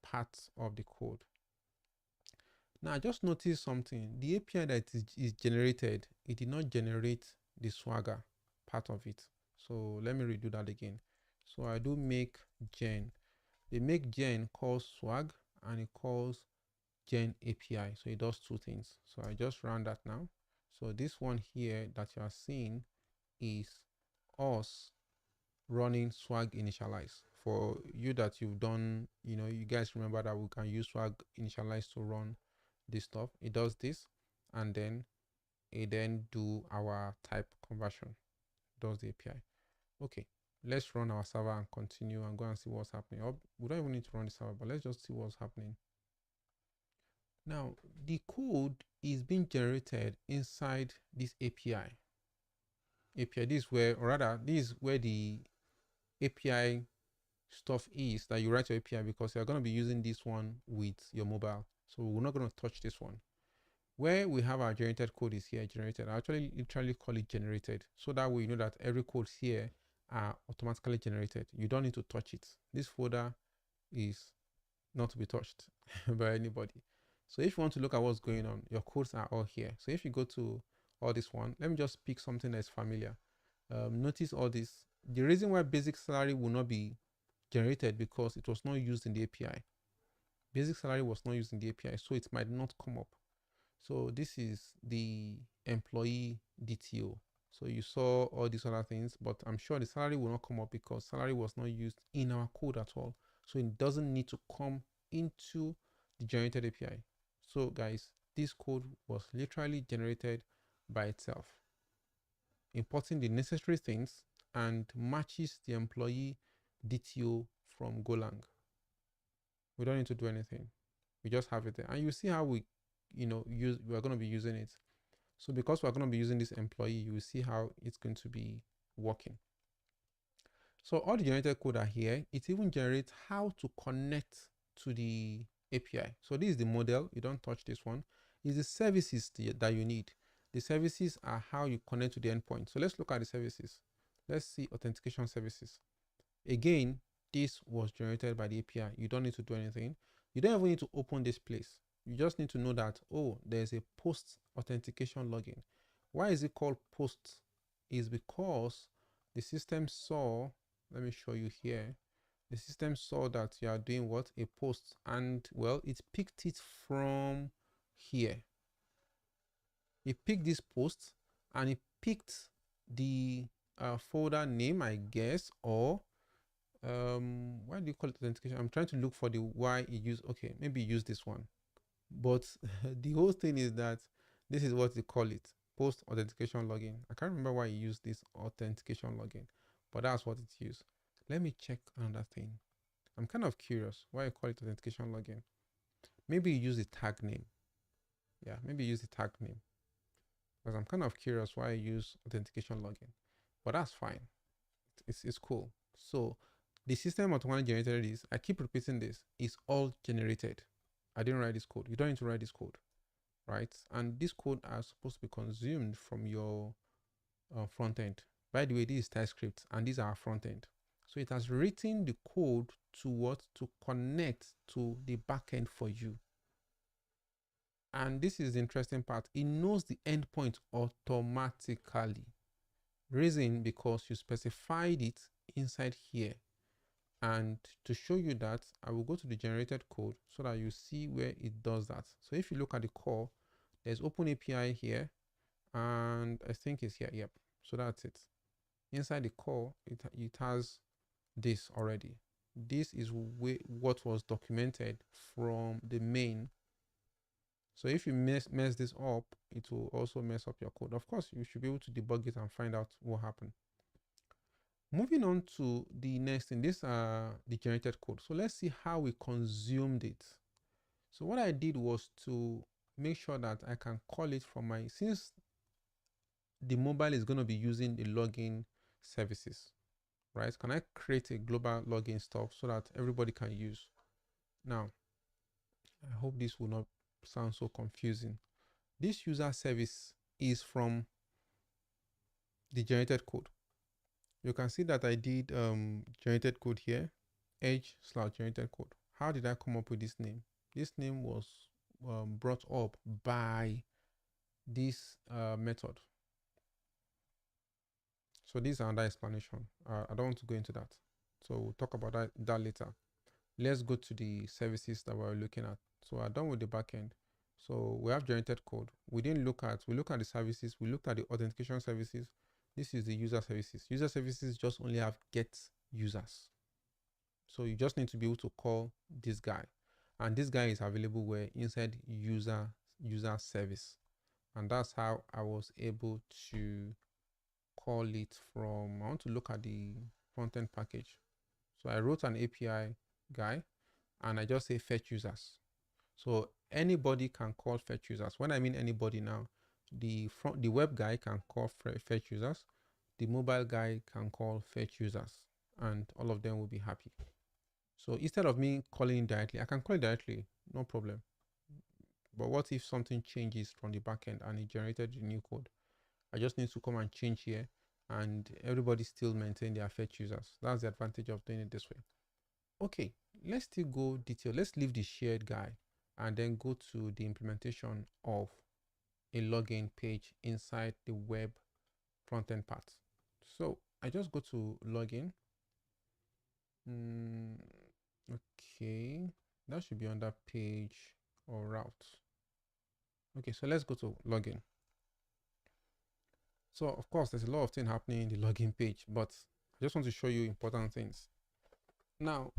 part of the code. Now I just noticed something. The API that is generated, it did not generate the Swagger part of it. So let me redo that again. So I do make gen. The make gen calls swag and it calls gen API. So it does two things. So I just run that now. So this one here that you are seeing is us running swag initialize. For you that you've done, you guys remember that we can use swag initialize to run this stuff. It does this, and then it do our type conversion. Does the API. Okay, let's run our server and continue and go and see what's happening. We don't even need to run the server, but let's just see what's happening. Now the code is being generated inside this API. This is where the API stuff is that you write your API, because you're going to be using this one with your mobile. So we're not going to touch this one. Where we have our generated code is here, generated. I actually literally call it generated. So that way you know that every code here are automatically generated. You don't need to touch it. This folder is not to be touched by anybody. So if you want to look at what's going on, your codes are all here. So if you go to all this one, let me just pick something that's familiar. Notice all this. The reason why basic salary will not be generated because it was not used in the API. Basic salary was not used in the API, so it might not come up. So this is the employee DTO. So you saw all these other things, but I'm sure the salary will not come up because salary was not used in our code at all. So it doesn't need to come into the generated API. So guys, this code was literally generated by itself, importing the necessary things and matches the employee DTO from Golang. We don't need to do anything. We just have it there. And you see how we're going to be using it. So because we're going to be using this employee, you will see how it's going to be working. So all the generated code are here. It even generates how to connect to the API. So this is the model. You don't touch this one. is the services that you need. The services are how you connect to the endpoint. So let's look at the services. Let's see authentication services. Again, this was generated by the API. You don't need to do anything. You don't even need to open this place. You just need to know that, oh, there's a post authentication login. Why is it called post? Is because the system saw, let me show you here. The system saw that you are doing what? A post, and well, it picked it from here. It picked this post and it picked the folder name, I guess, or why do you call it authentication? I'm trying to look for the why it used. Okay, maybe use this one, but the whole thing is that this is what they call it, post authentication login. I can't remember why you use this authentication login, but that's what it's used. Let me check another thing. I'm kind of curious why you call it authentication login. Maybe you use the tag name. Yeah, maybe use the tag name, because I'm kind of curious why I use authentication login, but that's fine. It's cool. So the system automatically generated this. I keep repeating this. It's all generated. I didn't write this code. You don't need to write this code, right? And this code are supposed to be consumed from your front end. By the way, this is TypeScript and these are our front end. So it has written the code to connect to the backend for you. And this is the interesting part. It knows the endpoint automatically. Reason because you specified it inside here. And to show you that, I will go to the generated code so that you see where it does that. So if you look at the core, there's Open API here, and I think it's here. Yep. So that's it. Inside the core, it has this already. This is what was documented from the main. So if you mess this up, it will also mess up your code. Of course, you should be able to debug it and find out what happened. Moving on to the next thing, these are the generated code. So let's see how we consumed it. So what I did was to make sure that I can call it from my, since the mobile is going to be using the login services, right? Can I create a global login stuff so that everybody can use? Now, I hope this will not sound so confusing. This user service is from the generated code. You can see that I did generated code here, edge/generated code. How did I come up with this name? This name was brought up by this method. So this is another explanation. I don't want to go into that. So we'll talk about that later. Let's go to the services that we're looking at. So I'm done with the backend. So we have generated code. We look at the services. We looked at the authentication services. This is the user services. User services just only have get users. So you just need to be able to call this guy. And this guy is available where inside user service. And that's how I was able to call it from, I want to look at the front-end package. So I wrote an API guy and I just say fetch users. So anybody can call fetch users. When I mean anybody now, the web guy can call fetch users, the mobile guy can call fetch users, and all of them will be happy. So instead of me calling it directly, I can call it directly, no problem. But what if something changes from the backend and it generated the new code? I just need to come and change here and everybody still maintain their fetch users. That's the advantage of doing it this way. Okay, let's still go detail. Let's leave the shared guy and then go to the implementation of a login page inside the web front-end part. So I just go to login. Okay, that should be under page or route. Okay, so let's go to login. So of course, there's a lot of things happening in the login page, but I just want to show you important things. Now,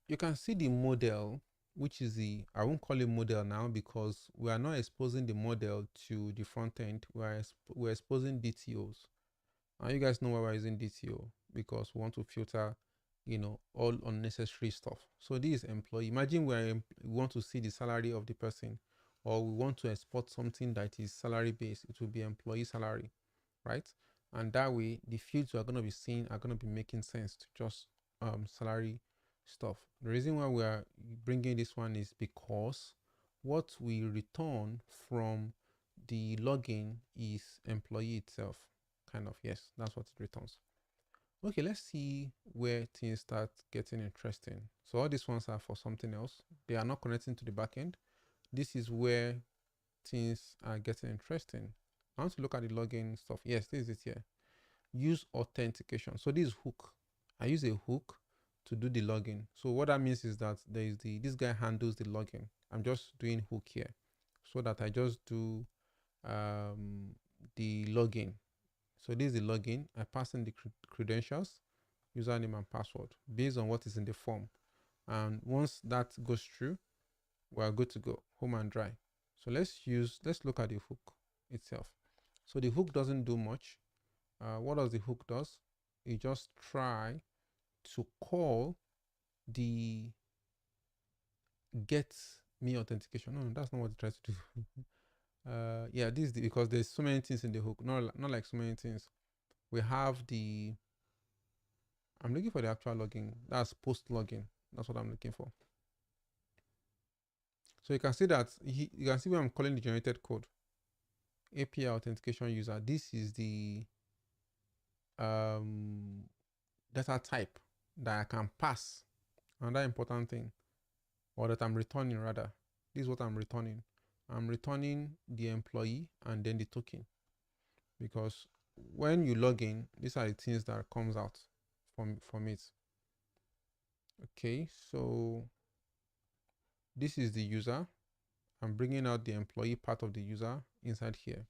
you can see the model, which is I won't call it model now because we are not exposing the model to the front end. We're exposing DTOs. And you guys know why we're using DTO, because we want to filter, all unnecessary stuff. So this is employee. Imagine we want to see the salary of the person, or we want to export something that is salary based. It will be employee salary, right? And that way, the fields we're going to be seeing are going to be making sense to just salary stuff. The reason why we are bringing this one is because what we return from the login is employee itself. Kind of, yes, that's what it returns. Okay, let's see where things start getting interesting. So all these ones are for something else. They are not connecting to the backend. This is where things are getting interesting. I want to look at the login stuff. Yes, this is it here. Use authentication. So this hook, I use a hook to do the login. So what that means is that there is this guy handles the login. I'm just doing hook here so that I just do the login. So this is the login. I pass in the credentials, username and password based on what is in the form. And once that goes through, we're good to go, home and dry. So let's look at the hook itself. So the hook doesn't do much. What does the hook does? It just try to call the get me authentication. No, that's not what it tries to do. Yeah, this is because there's so many things in the hook. Not like so many things. We have the, I'm looking for the actual login. That's post login. That's what I'm looking for. So you can see that you can see where I'm calling the generated code. API authentication user. This is the data type that I can pass. Another important thing, or that I'm returning rather. This is what I'm returning. I'm returning the employee and then the token, because when you log in, these are the things that comes out from it. Okay, so this is the user. I'm bringing out the employee part of the user inside here.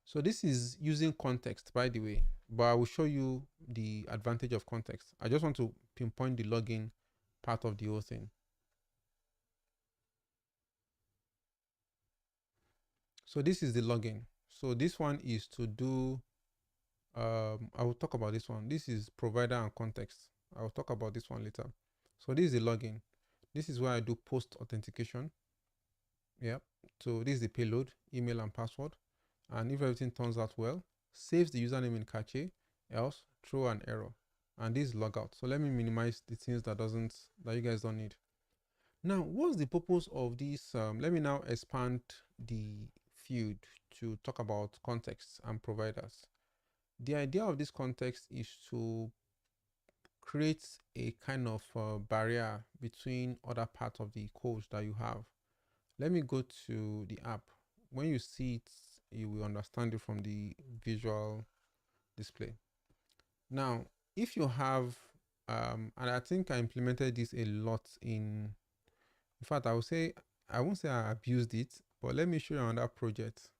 So this is using context, by the way, but I will show you the advantage of context. I just want to pinpoint the login part of the whole thing. So this is the login. So this one is to do, I will talk about this one. This is provider and context. I will talk about this one later. So this is the login. This is where I do post authentication. Yeah. So this is the payload, email and password. And if everything turns out well, saves the username in cache, else throw an error. And this is logout. So let me minimize the things that you guys don't need. Now, what's the purpose of this? Let me now expand the field to talk about contexts and providers. The idea of this context is to create a kind of barrier between other parts of the code that you have. Let me go to the app. When you see it, you will understand it from the visual display. Now, if you have, and I think I implemented this a lot in fact, I won't say I abused it, but let me show you another project.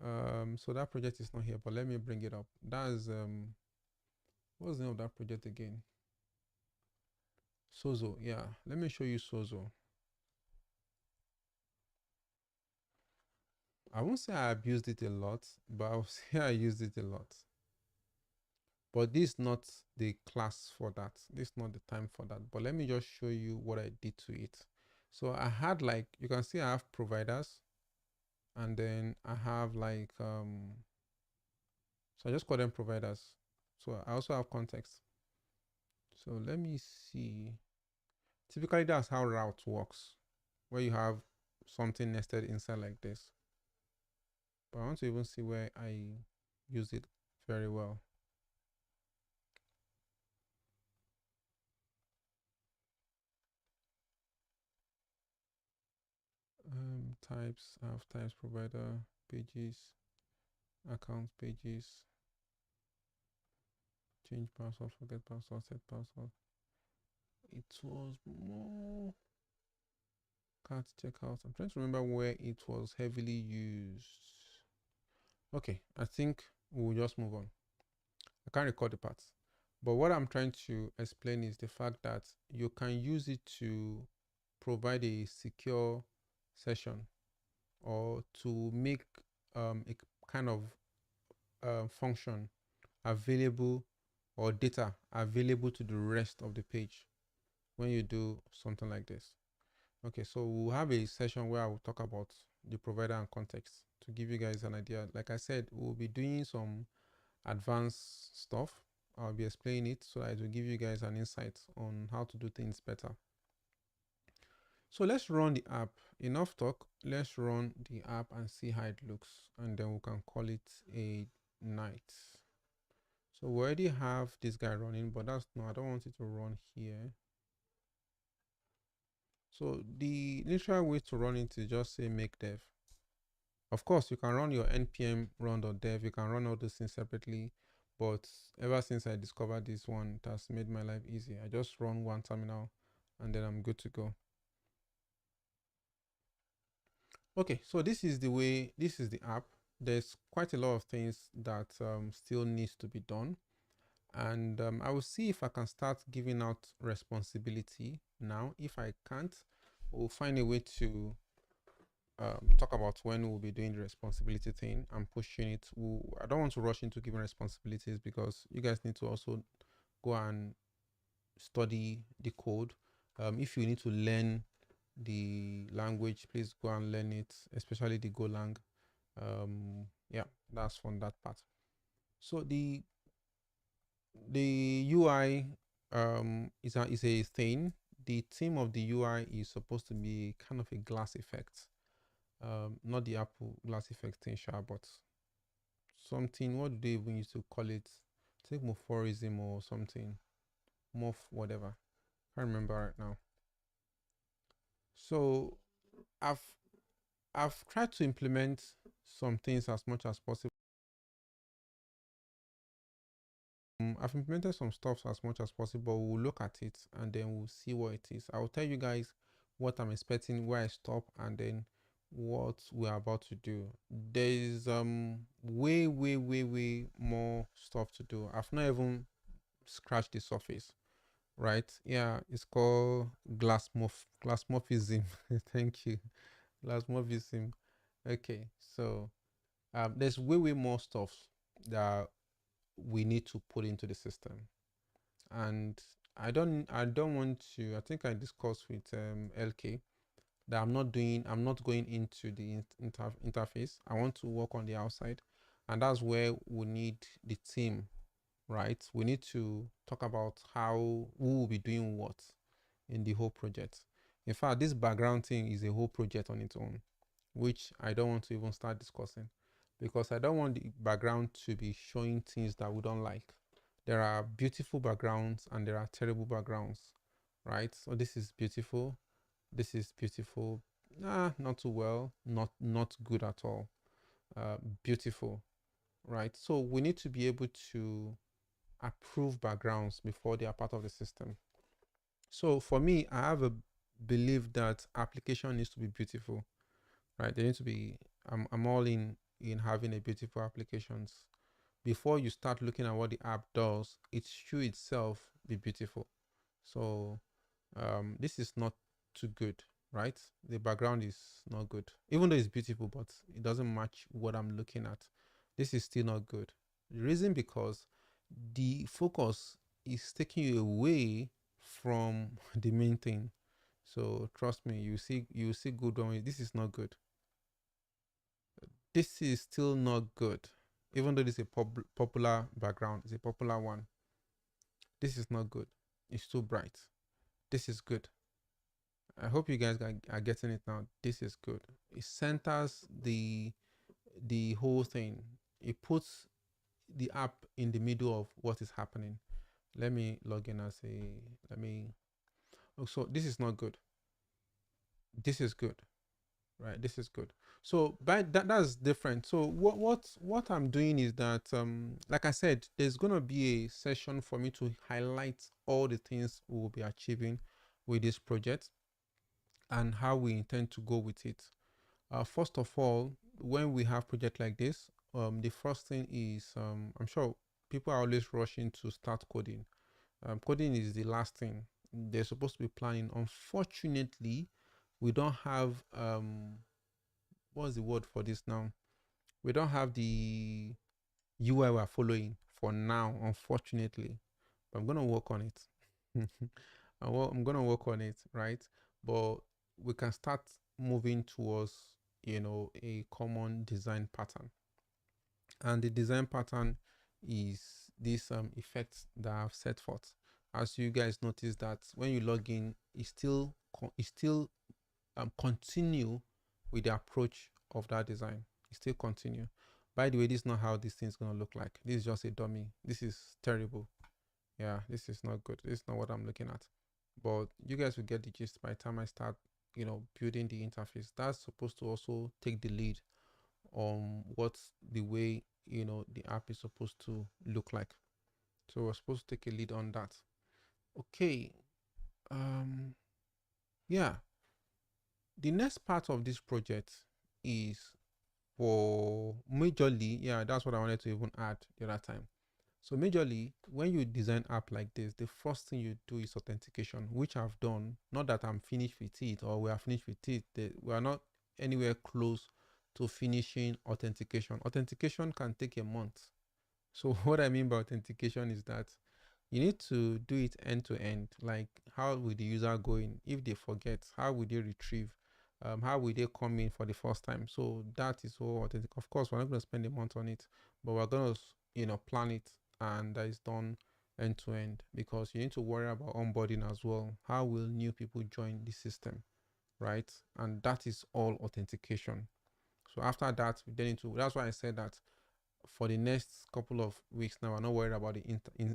So that project is not here, but let me bring it up. That's, what's the name of that project again? Sozo, yeah. Let me show you Sozo. I won't say I abused it a lot, but I'll say I used it a lot. But this is not the class for that. This is not the time for that. But let me just show you what I did to it. So I had, like, you can see I have providers, and then I have like, so I just call them providers. So I also have context. So let me see. Typically that's how route works, where you have something nested inside like this. But I want to even see where I use it very well. Types, I have types, provider, pages, account pages, change password, forget password, set password. It was more cart checkout. I'm trying to remember where it was heavily used. Okay, I think we'll just move on. I can't record the parts. But what I'm trying to explain is the fact that you can use it to provide a secure session, or to make a kind of function available, or data available to the rest of the page when you do something like this. Okay, so we'll have a session where I will talk about the provider and context to give you guys an idea. Like I said, we'll be doing some advanced stuff I'll be explaining it so that it will give you guys an insight on how to do things better. So let's run the app. Enough talk. Let's run the app and see how it looks, and then we can call it a night. So we already have this guy running, but that's no, I don't want it to run here. So the natural way to run it is just say make dev. Of course, you can run your npm run.dev. You can run all those things separately, but ever since I discovered this one, it has made my life easy. I just run one terminal and then I'm good to go. Okay, so this is the way, this is the app. There's quite a lot of things that still needs to be done. And I will see if I can start giving out responsibility now. If I can't, we'll find a way to talk about when we'll be doing the responsibility thing and pushing it. I don't want to rush into giving responsibilities because you guys need to also go and study the code. If you need to learn the language, please go and learn it, especially the Golang. Yeah, that's from that part. So the UI is a thing. The theme of the UI is supposed to be kind of a glass effect. Not the Apple glass effect thing, but something, what do they even used to call it? I think morphorism or something, morph whatever. Can't remember right now. So I've tried to implement some things as much as possible. I've implemented some stuff as much as possible. We'll look at it and then we'll see what it is. I'll tell you guys what I'm expecting, where I stop, and then what we're about to do. There's way more stuff to do. I've not even scratched the surface, right? Yeah, it's called glassmorphism. Thank you, glassmorphism. Okay, so there's way more stuff that we need to put into the system, and I don't want to. I think I discussed with LK that I'm not going into the interface. I want to work on the outside, and that's where we need the team, right? We need to talk about how we will be doing what in the whole project. In fact, this background thing is a whole project on its own, which I don't want to even start discussing, because I don't want the background to be showing things that we don't like. There are beautiful backgrounds and there are terrible backgrounds, right? So this is beautiful. This is beautiful. Not too well. Not good at all. Beautiful, right? So we need to be able to approve backgrounds before they are part of the system. So for me, I have a belief that application needs to be beautiful, right? They need to be. I'm all in having a beautiful applications. Before you start looking at what the app does, it should itself be beautiful. So this is not too good, right? The background is not good, even though it's beautiful, but it doesn't match what I'm looking at. This is still not good. The reason because the focus is taking you away from the main thing. So trust me, you see good one. This is not good. This is still not good, even though this is a popular background. It's a popular one. This is not good. It's too bright. This is good. I hope you guys are getting it now. This is good. It centers the whole thing. It puts the app in the middle of what is happening. Let me log in as so this is not good. This is good, right? This is good. So by that's different. So what I'm doing is that like I said, there's gonna be a session for me to highlight all the things we will be achieving with this project and how we intend to go with it. First of all, when we have project like this, the first thing is I'm sure people are always rushing to start coding. Coding is the last thing they're supposed to be planning. Unfortunately, we don't have what's the word for this now? We don't have the UI we're following for now, unfortunately. But I'm gonna work on it. I'm gonna work on it, right? But we can start moving towards a common design pattern, and the design pattern is these effects that I've set forth. As you guys notice that when you log in, it still continue with the approach of that design. It still continue. By the way, this is not how this thing is going to look like. This is just a dummy. This is terrible. Yeah, this is not good. This is not what I'm looking at. But you guys will get the gist by the time I start, building the interface. That's supposed to also take the lead on what's the way, the app is supposed to look like. So we're supposed to take a lead on that. Okay. Yeah. The next part of this project is for majorly, yeah, that's what I wanted to even add the other time. So majorly, when you design app like this, the first thing you do is authentication, which I've done. Not that I'm finished with it or we are finished with it. We are not anywhere close to finishing authentication. Authentication can take a month. So what I mean by authentication is that you need to do it end to end. Like, how will the user go in? If they forget, how will they retrieve? How will they come in for the first time? So that is all authentic. Of course, we're not going to spend a month on it, but we're going to, plan it, and that is done end to end, because you need to worry about onboarding as well. How will new people join the system, right? And that is all authentication. So after that, we then into, that's why I said that for the next couple of weeks now, we're not worried about the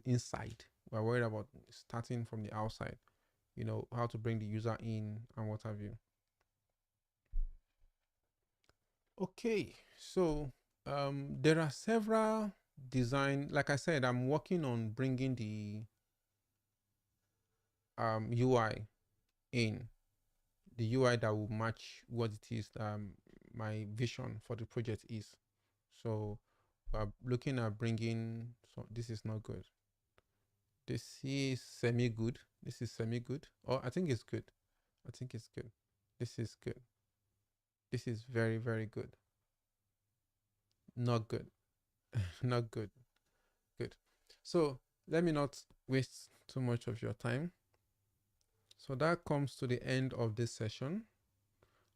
inside. We're worried about starting from the outside, how to bring the user in and what have you. Okay, so there are several design. Like I said, I'm working on bringing the UI in, the UI that will match what it is my vision for the project is. So we're looking at bringing, so this is not good. This is semi-good. This is semi-good. Oh, I think it's good. I think it's good. This is good. This is very, very good. Not good. Not good. Good. So let me not waste too much of your time. So that comes to the end of this session.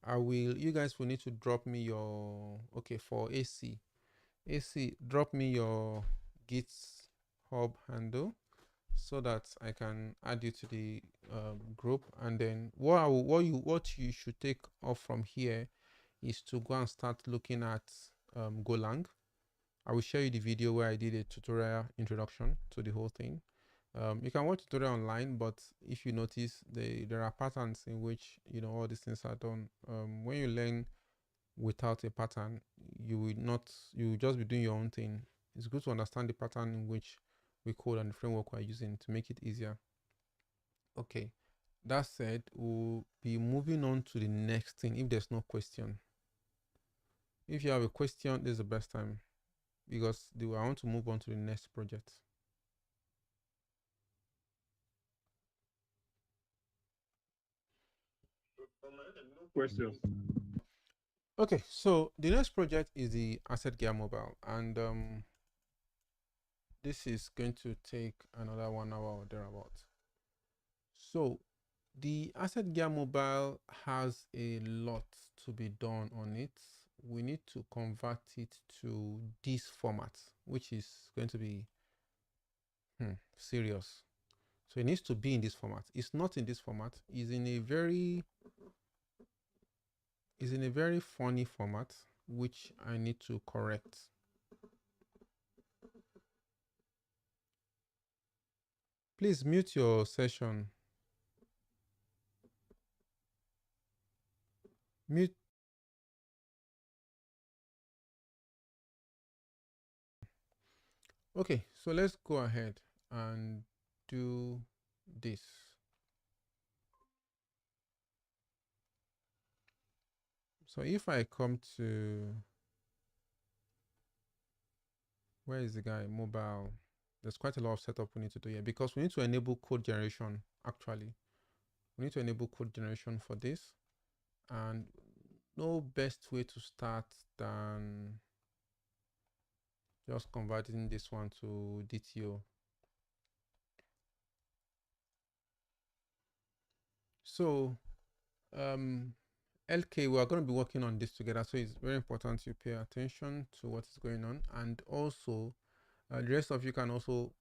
You guys will need to drop me your, okay, for AC, drop me your GitHub handle so that I can add you to the group. And then what you should take off from here is to go and start looking at Golang. I will share you the video where I did a tutorial introduction to the whole thing. You can watch tutorial online, but if you notice, there are patterns in which all these things are done. When you learn without a pattern, you will just be doing your own thing. It's good to understand the pattern in which we code and the framework we're using to make it easier. Okay, that said, we'll be moving on to the next thing if there's no question. If you have a question, this is the best time, because I want to move on to the next project. No questions. Okay, so the next project is the Asset Gear Mobile, and this is going to take another 1 hour or thereabout. So the Asset Gear Mobile has a lot to be done on it. We need to convert it to this format, which is going to be serious. So it needs to be in this format. It's not in this format. It's in a very funny format, which I need to correct. Please mute your session. Mute. Okay, so let's go ahead and do this. So if I come to, where is the guy? Mobile. There's quite a lot of setup we need to do here, because we need to enable code generation. Actually, we need to enable code generation for this, and no best way to start than just converting this one to DTO. So LK, we are going to be working on this together, so it's very important you pay attention to what is going on. And also, The rest of you can also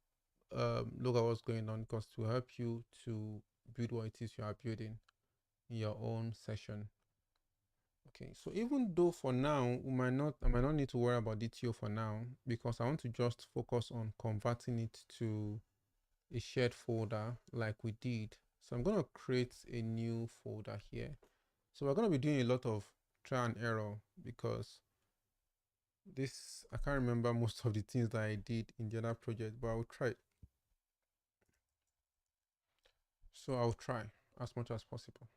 look at what's going on, because to help you to build what it is you are building in your own session. Okay, so even though for now I might not need to worry about DTO for now, because I want to just focus on converting it to a shared folder like we did. So I'm going to create a new folder here. So we're going to be doing a lot of try and error, because this, I can't remember most of the things that I did in the other project, but I'll try. So I'll try as much as possible.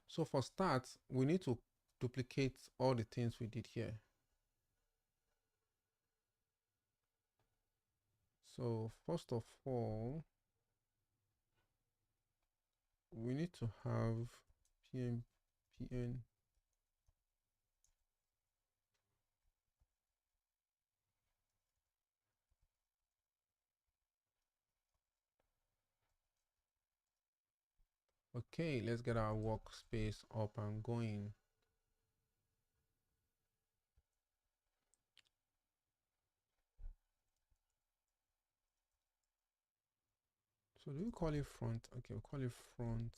So for start, we need to duplicate all the things we did here. So first of all, we need to have pn. Okay, let's get our workspace up and going. So do we call it front? Okay, we'll call it front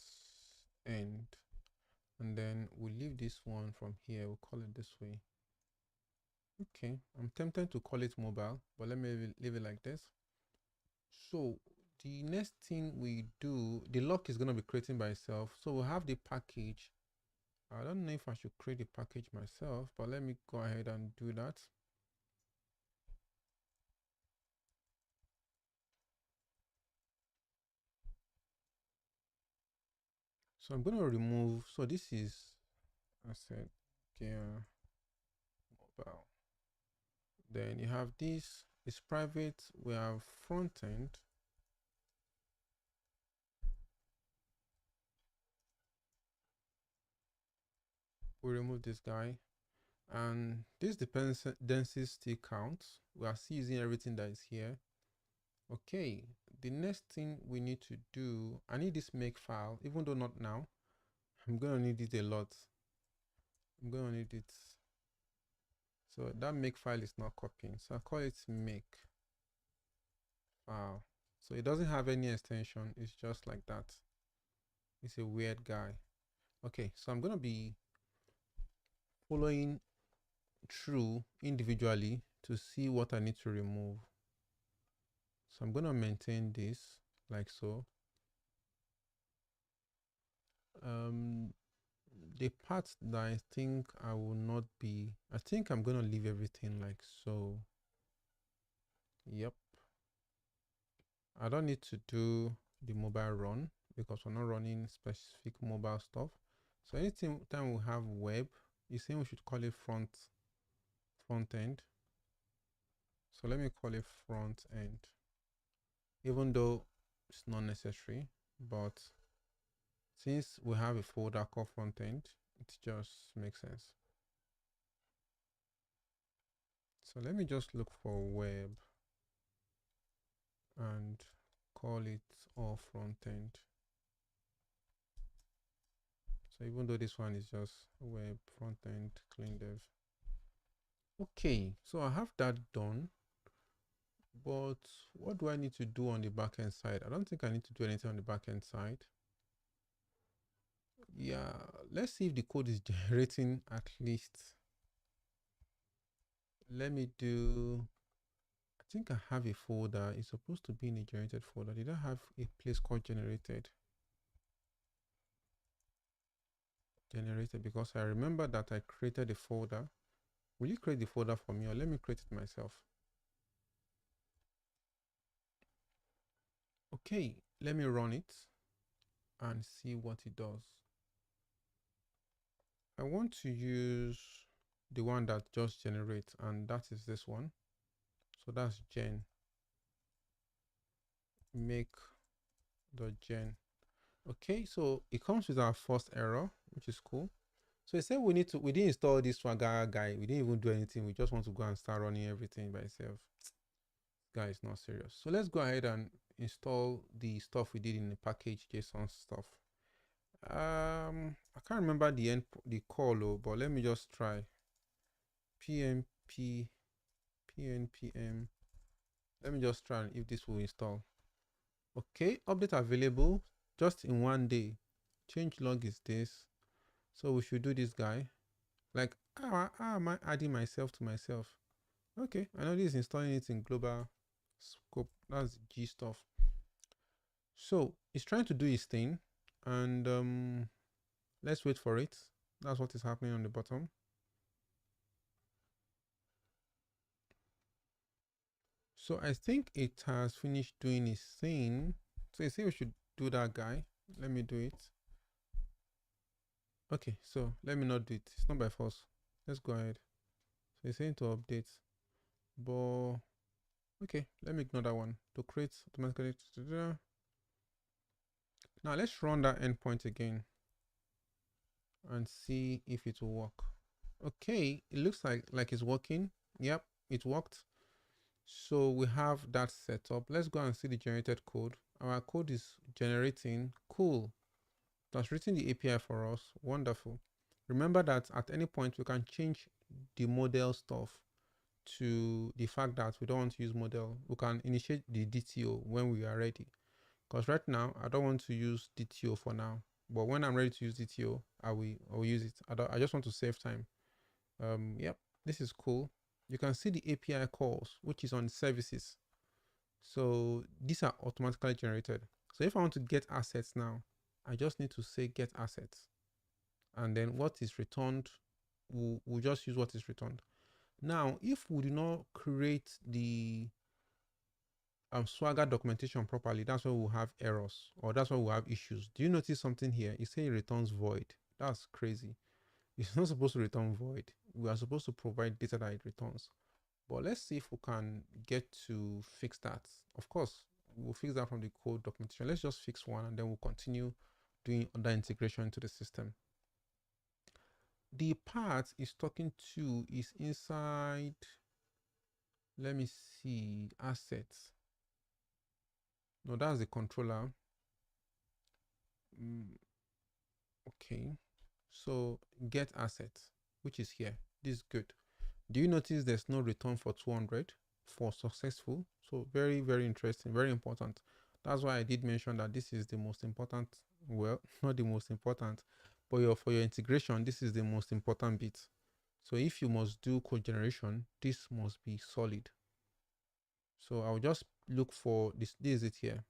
end. And then we'll leave this one from here. We'll call it this way. Okay, I'm tempted to call it mobile, but let me leave it like this. So the next thing we do, the lock is going to be creating by itself. So we'll have the package. I don't know if I should create the package myself, but let me go ahead and do that. So I'm going to remove, so this is, I said, gear mobile. Then you have this, it's private. We have front end. We remove this guy, and this dependencies still counts. We are still using everything that is here. Okay, the next thing we need to do, I need this make file, even though not now. I'm gonna need it a lot. I'm gonna need it. So that make file is not copying, so I call it make file. So it doesn't have any extension, it's just like that. It's a weird guy. Okay, so I'm gonna be following through individually to see what I need to remove. So I'm going to maintain this like so. The parts that I think I will not be, I think I'm going to leave everything like so. Yep. I don't need to do the mobile run because we're not running specific mobile stuff. So anytime we have web, you're saying we should call it front end. So let me call it front end, even though it's not necessary, but since we have a folder called front end, it just makes sense. So let me just look for web and call it all front end. So even though this one is just web front end clean dev. Okay, so I have that done. But what do I need to do on the backend side? I don't think I need to do anything on the backend side. Yeah, let's see if the code is generating at least. Let me do, I think I have a folder. It's supposed to be in a generated folder. Did I have a place called generated? Generated, because I remember that I created a folder. Will you create the folder for me, or let me create it myself? Okay, let me run it and see what it does. I want to use the one that just generates, and that is this one. So that's gen make.gen. Okay, so it comes with our first error, which is cool. So it said we didn't install this swagger guy. We didn't even do anything. We just want to go and start running everything by itself. Guy is not serious. So let's go ahead and install the stuff we did in the package JSON stuff. I can't remember the call, but let me just try pmp pnpm. Let me just try if this will install. Okay, update available just in 1 day. Change log is this. So we should do this guy. Like, how am I adding myself to myself? Okay, I know this is installing it in global scope. That's G stuff. So it's trying to do its thing, and let's wait for it. That's what is happening on the bottom. So I think it has finished doing its thing. So you say we should do that guy. Let me do it. Okay, so let me not do it. It's not by force. Let's go ahead. So it's saying to update, but okay, let me ignore that one. To create automatically. Now let's run that endpoint again and see if it will work. Okay, it looks like it's working. Yep, it worked. So we have that set up. Let's go and see the generated code. Our code is generating. Cool. That's written the API for us. Wonderful. Remember that at any point we can change the model stuff to the fact that we don't want to use model. We can initiate the DTO when we are ready. Because right now I don't want to use DTO for now. But when I'm ready to use DTO, I will use it. I just want to save time. Yep, this is cool. You can see the API calls, which is on services. So these are automatically generated. So if I want to get assets now, I just need to say get assets. And then what is returned, we'll just use what is returned. Now, if we do not create the Swagger documentation properly, that's where we'll have errors, or that's where we'll have issues. Do you notice something here? It says it returns void. That's crazy. It's not supposed to return void. We are supposed to provide data that it returns. But let's see if we can get to fix that. Of course, we'll fix that from the code documentation. Let's just fix one and then we'll continue doing other integration into the system. The part is talking to is inside, let me see, assets. No, that's the controller. Okay, so get assets, which is here. This is good. Do you notice there's no return for 200 for successful? So very, very interesting, very important. That's why I did mention that this is the most important. Well, not the most important, but for your integration, this is the most important bit. So if you must do code generation, this must be solid. So I'll just look for this. This is it here.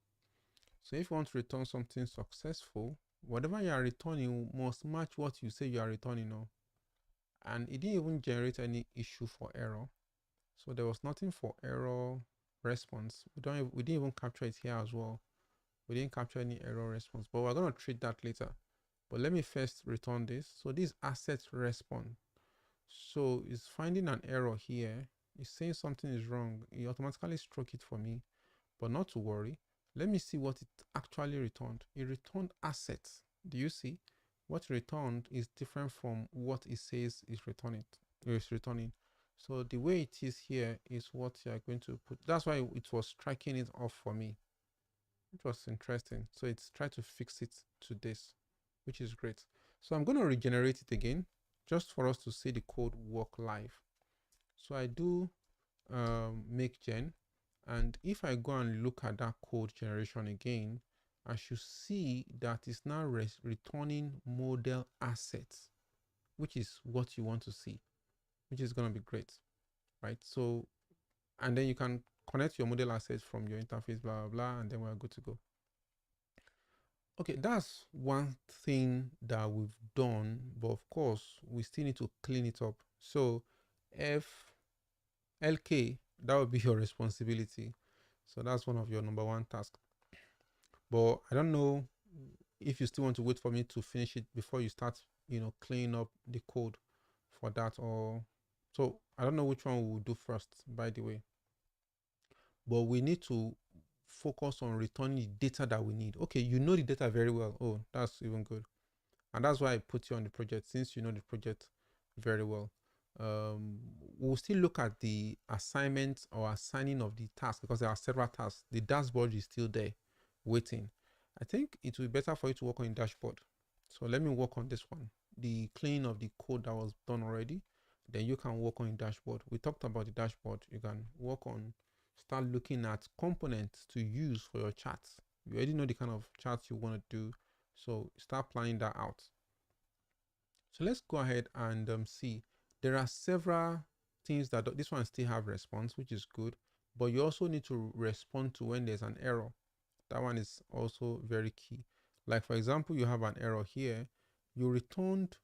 So if you want to return something successful, whatever you are returning must match what you say you are returning now. And it didn't even generate any issue for error. So there was nothing for error response. We didn't even capture it here as well. We didn't capture any error response, but we're going to treat that later. But let me first return this. So this asset response. So it's finding an error here. It's saying something is wrong. It automatically struck it for me, but not to worry. Let me see what it actually returned. It returned assets. Do you see? What returned is different from what it says is returning. So the way it is here is what you are going to put. That's why it was striking it off for me. It was interesting. So it's tried to fix it to this, which is great. So I'm going to regenerate it again, just for us to see the code work live. So I do make gen, and if I go and look at that code generation again, I should see that it's now returning model assets, which is what you want to see, which is going to be great, right? So, and then you can connect your model assets from your interface, blah, blah, blah, and then we're good to go. Okay, that's one thing that we've done, but of course, we still need to clean it up. So, LK, that would be your responsibility. So that's one of your number one tasks. But I don't know if you still want to wait for me to finish it before you start, cleaning up the code for that, or so I don't know which one we'll do first, by the way. But we need to focus on returning the data that we need. Okay, you know the data very well. Oh, that's even good. And that's why I put you on the project, since you know the project very well. We'll still look at the assignment or assigning of the task, because there are several tasks. The dashboard is still there waiting. I think it will be better for you to work on the dashboard. So let me work on this one, the cleaning of the code that was done already. then you can work on your dashboard. We talked about the dashboard. You can work on, start looking at components to use for your charts. You already know the kind of charts you want to do, so start planning that out. So let's go ahead and see. There are several things that this one still have response, which is good, but you also need to respond to when there's an error. That one is also very key. Like for example, you have an error here, you returned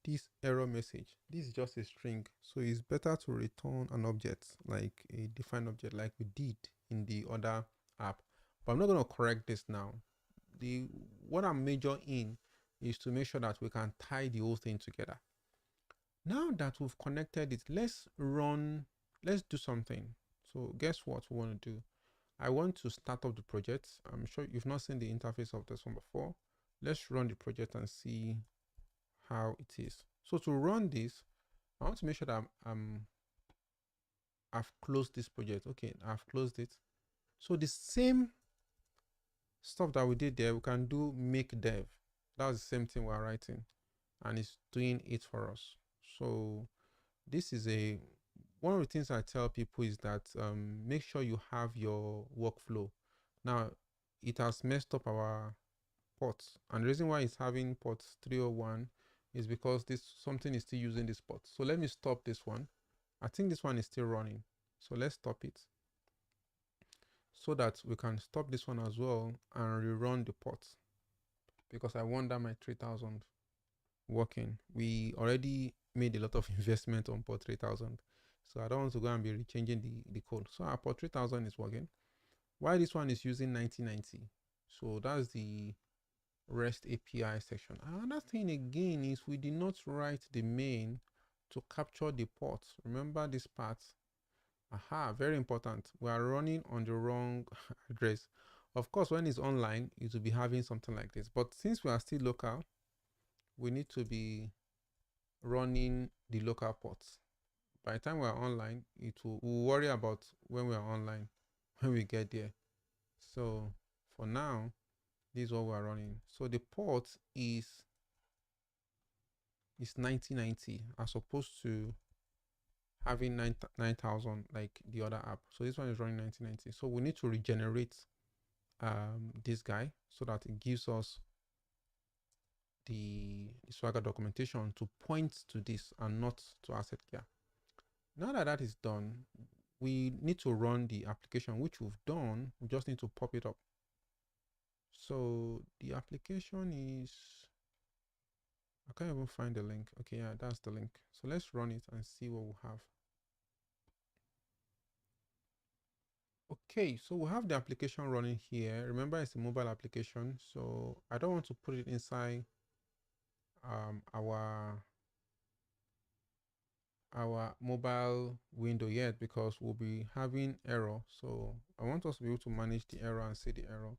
this error message. This is just a string, so it's better to return an object, like a defined object, like we did in the other app. But I'm not going to correct this now. What I'm majoring in is to make sure that we can tie the whole thing together. Now that we've connected it, let's do something. So guess what we want to do? I want to start up the project. I'm sure you've not seen the interface of this one before. Let's run the project and see how it is. So to run this, I want to make sure that I've closed this project. Okay, I've closed it. So the same stuff that we did there, we can do make dev. That's the same thing we're writing, and it's doing it for us. So this is one of the things I tell people is that make sure you have your workflow. Now it has messed up our ports, and the reason why it's having port 301 is because something is still using this port. So let me stop this one. I think this one is still running, so let's stop it so that we can stop this one as well and rerun the ports, because I want that my 3000 working. We already made a lot of investment on port 3000, so I don't want to go and be changing the code. So our port 3000 is working, while this one is using 1990. So that's the REST API section. Another thing again is we did not write the main to capture the port. Remember this part. Aha, very important. We are running on the wrong address. Of course, when it's online, it will be having something like this. But since we are still local, we need to be running the local ports. By the time we are online, we'll worry about when we are online, when we get there. So for now, this is what we're running. So the port is 1990 as opposed to having 9000 like the other app. So this one is running 1990. So we need to regenerate this guy so that it gives us the Swagger documentation to point to this and not to asset gear. Now that that is done, we need to run the application, which we've done. We just need to pop it up. So the application is, I can't even find the link. Okay, yeah, that's the link. So let's run it and see what we have. Okay, so we have the application running here. Remember, it's a mobile application, so I don't want to put it inside our mobile window yet, because we'll be having error. So I want us to be able to manage the error and see the error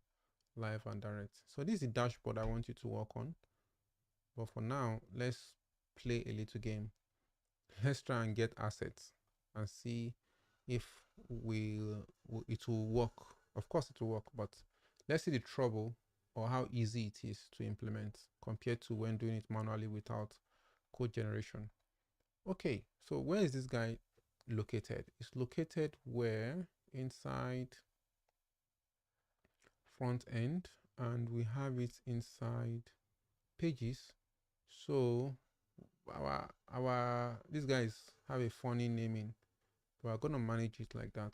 live and direct. So this is the dashboard I want you to work on. But for now, let's play a little game. Let's try and get assets and see if it will work. Of course it will work, but let's see the trouble or how easy it is to implement compared to when doing it manually without code generation. Okay, so where is this guy located? It's located where? Inside front end, and we have it inside pages. So these guys have a funny naming, but we're gonna manage it like that.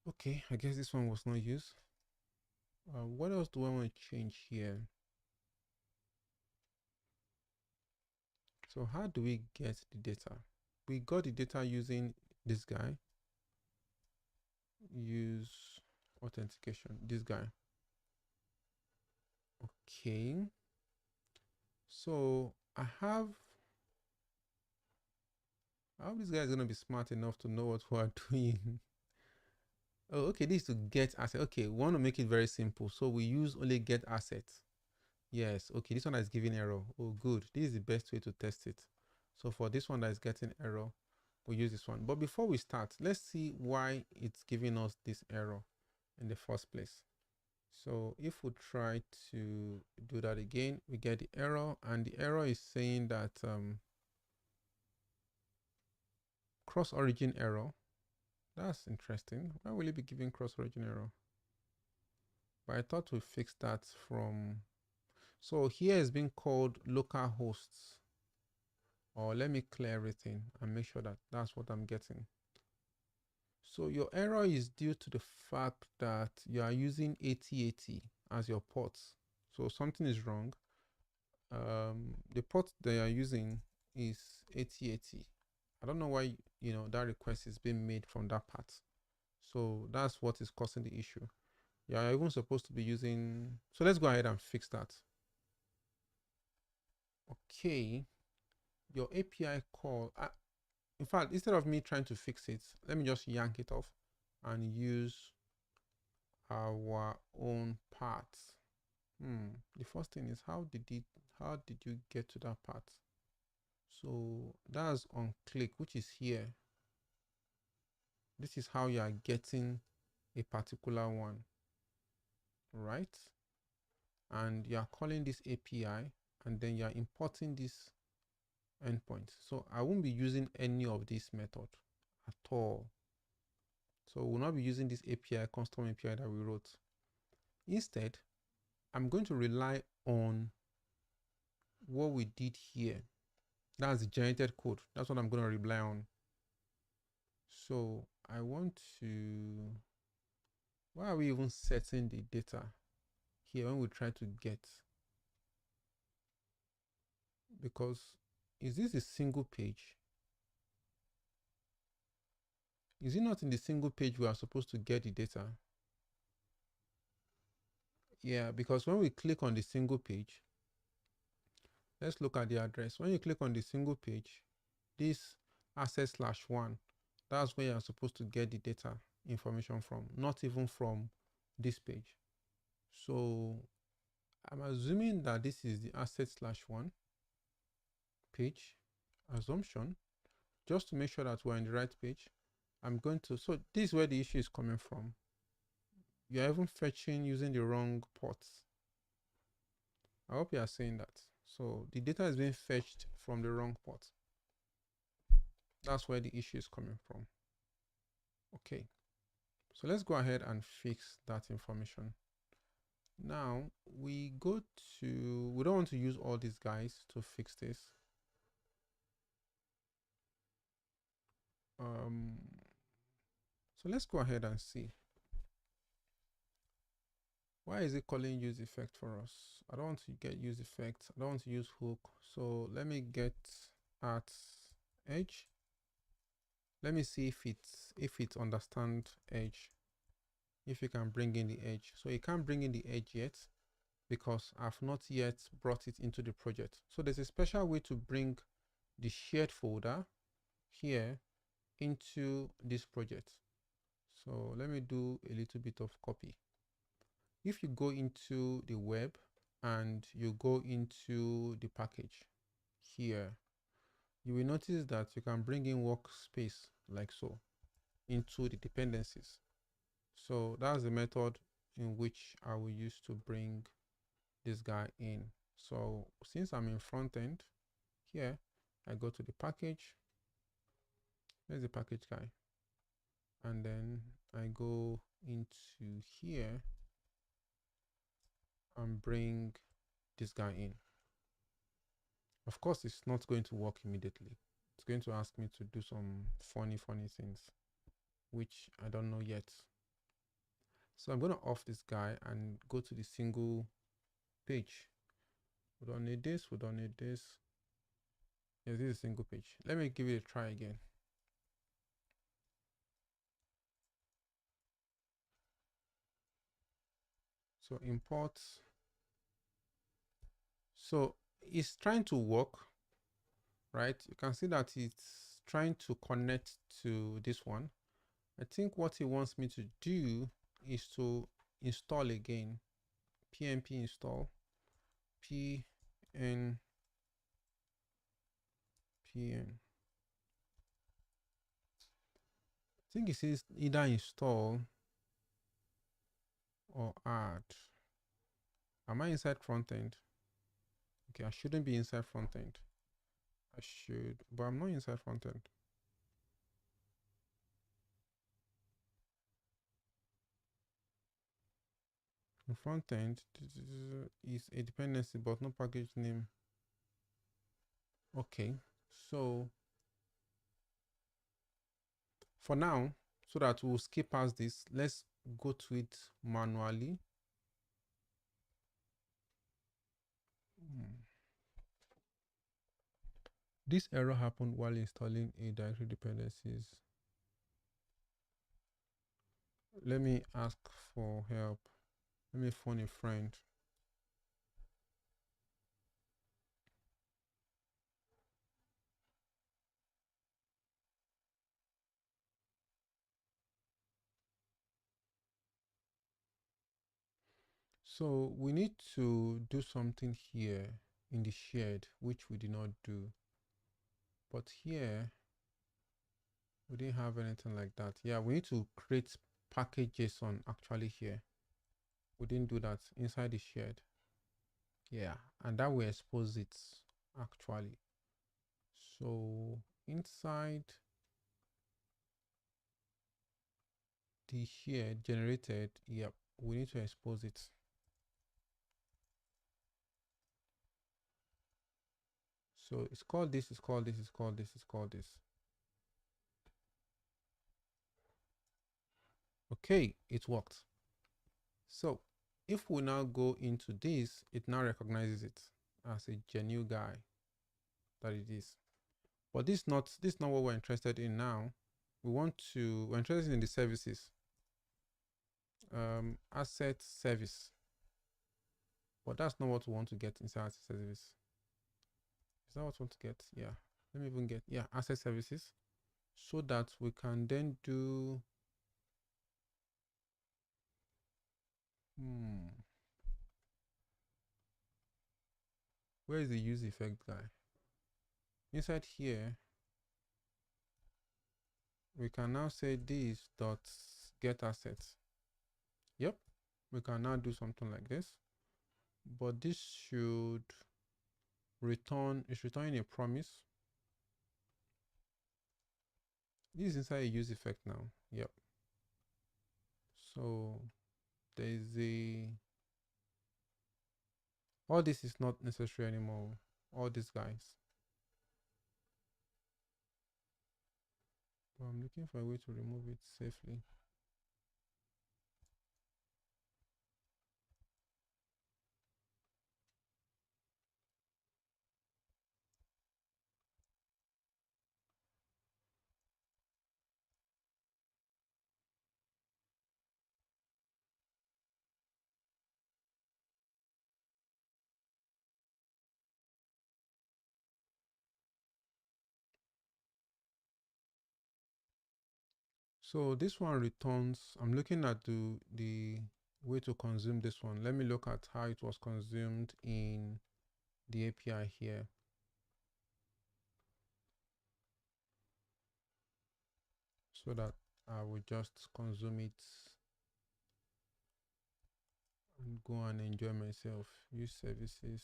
Okay, I guess this one was not used. What else do I want to change here? So how do we get the data? We got the data using this guy. Use authentication, this guy. Okay. So I hope this guy is gonna be smart enough to know what we are doing. Oh, okay, this is to get asset. Okay, we want to make it very simple. So we use only get assets. Yes, okay, this one is giving error. Oh, good. This is the best way to test it. So for this one that is getting error, we use this one. But before we start, let's see why it's giving us this error in the first place. So if we try to do that again, we get the error, and the error is saying that cross origin error. That's interesting. Why will it be giving cross origin error? But I thought we fixed that from, so here is being called local hosts. Or let me clear everything and make sure that that's what I'm getting. So your error is due to the fact that you are using 8080 as your port. So something is wrong. The port that you are using is 8080. I don't know why, you know, that request is being made from that part. So that's what is causing the issue. You're even supposed to be using, so let's go ahead and fix that. Okay, your API call, in fact, instead of me trying to fix it, let me just yank it off and use our own parts. The first thing is, how did you get to that part? So that's on click, which is here. This is how you are getting a particular one, right? And you are calling this API, and then you are importing this endpoint. So I won't be using any of this method at all. So we'll not be using this API, custom API that we wrote. Instead, I'm going to rely on what we did here. That's the generated code. That's what I'm going to rely on. So I want to, why are we even setting the data here when we try to get? Because is this a single page? Is it not in the single page we are supposed to get the data? Yeah, because when we click on the single page, let's look at the address. When you click on the single page, this asset/1, that's where you're supposed to get the data information from, not even from this page. So I'm assuming that this is the asset/1 page assumption, just to make sure that we're in the right page. I'm going to, so this is where the issue is coming from. You're even fetching using the wrong ports. I hope you are saying that. So the data is being fetched from the wrong port. That's where the issue is coming from. Okay, so let's go ahead and fix that information. Now we go to, we don't want to use all these guys to fix this. So let's go ahead and see. Why is it calling use effect for us? I don't want to get use effect. I don't want to use hook. So let me get at edge. Let me see if it understands edge. If you can bring in the edge. So it can't bring in the edge yet because I've not yet brought it into the project. So there's a special way to bring the shared folder here into this project. So let me do a little bit of copy. If you go into the web and you go into the package here, you will notice that you can bring in workspace like so into the dependencies. So that's the method in which I will use to bring this guy in. So since I'm in front end here, I go to the package. There's the package guy. And then I go into here and bring this guy in. Of course, it's not going to work immediately. It's going to ask me to do some funny things, which I don't know yet. So I'm going to off this guy and go to the single page. We don't need this. We don't need this. Yes, this is a single page. Let me give it a try again. So import. So it's trying to work, right? You can see that it's trying to connect to this one. I think what he wants me to do is to install again. PnP install pn. I think it says either install or add. Am I inside front end? Okay, I shouldn't be inside front end. I should, but I'm not inside front end. The front end is a dependency, but no package name. Okay, so for now, so that we'll skip past this, let's go to it manually. This error happened while installing a directory dependencies. Let me ask for help. Let me phone a friend. So we need to do something here in the shared, which we did not do. But here, we didn't have anything like that. Yeah, we need to create package JSON actually here. We didn't do that inside the shared. Yeah, and that will expose it actually. So inside the shared generated, yep, we need to expose it. So it's called this, it's called this, it's called this, it's called this. Okay, it worked. So if we now go into this, it now recognizes it as a genuine guy that it is. But this is not what we're interested in now. We're interested in the services. Asset service. But that's not what we want to get inside asset service. Is that what we want to get? Yeah. Let me even get, yeah, asset services. So that we can then do where is the use effect guy? Inside here, we can now say this dot get assets. Yep, we can now do something like this, but this should return, it's returning a promise. This is inside a use effect now. Yep. So there's all this is not necessary anymore. All these guys. But I'm looking for a way to remove it safely. So this one returns, I'm looking at the way to consume this one. Let me look at how it was consumed in the API here. So that I will just consume it and go and enjoy myself. Use services.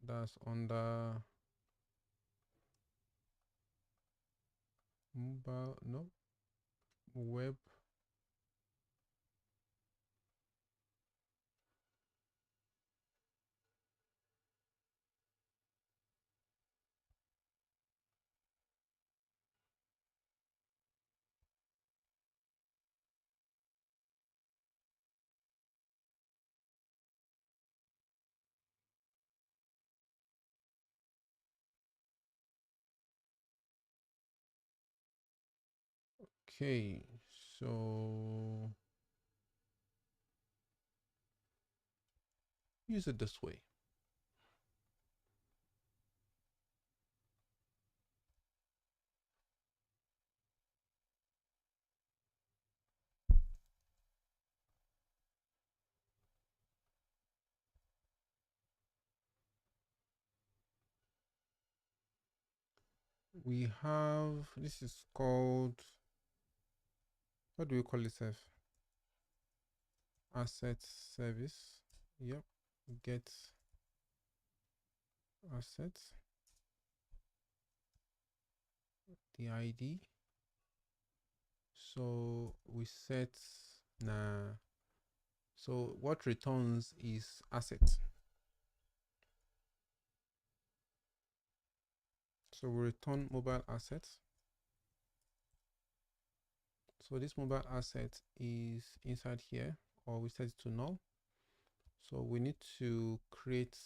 That's under mobile, no, web. Okay, so use it this way. We have, this is called, what do we call it, asset service. Yep, get assets, the ID. So we set so what returns is asset. So we return mobile assets. So this mobile asset is inside here, or we set it to null. So we need to create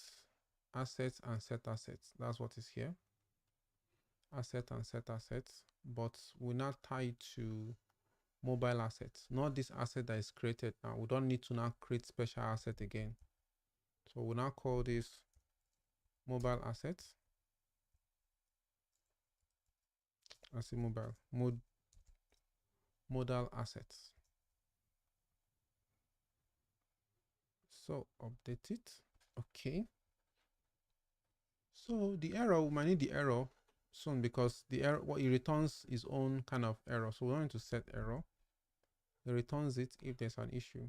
assets and set assets. That's what is here. Asset and set assets, but we now tie it to mobile assets, not this asset that is created now. We don't need to now create special asset again. So we now call this mobile assets. I see mobile modal assets. So update it. Okay. So the error, we might need the error soon because the error, what it returns its own kind of error. So we're going to set error. It returns it if there's an issue.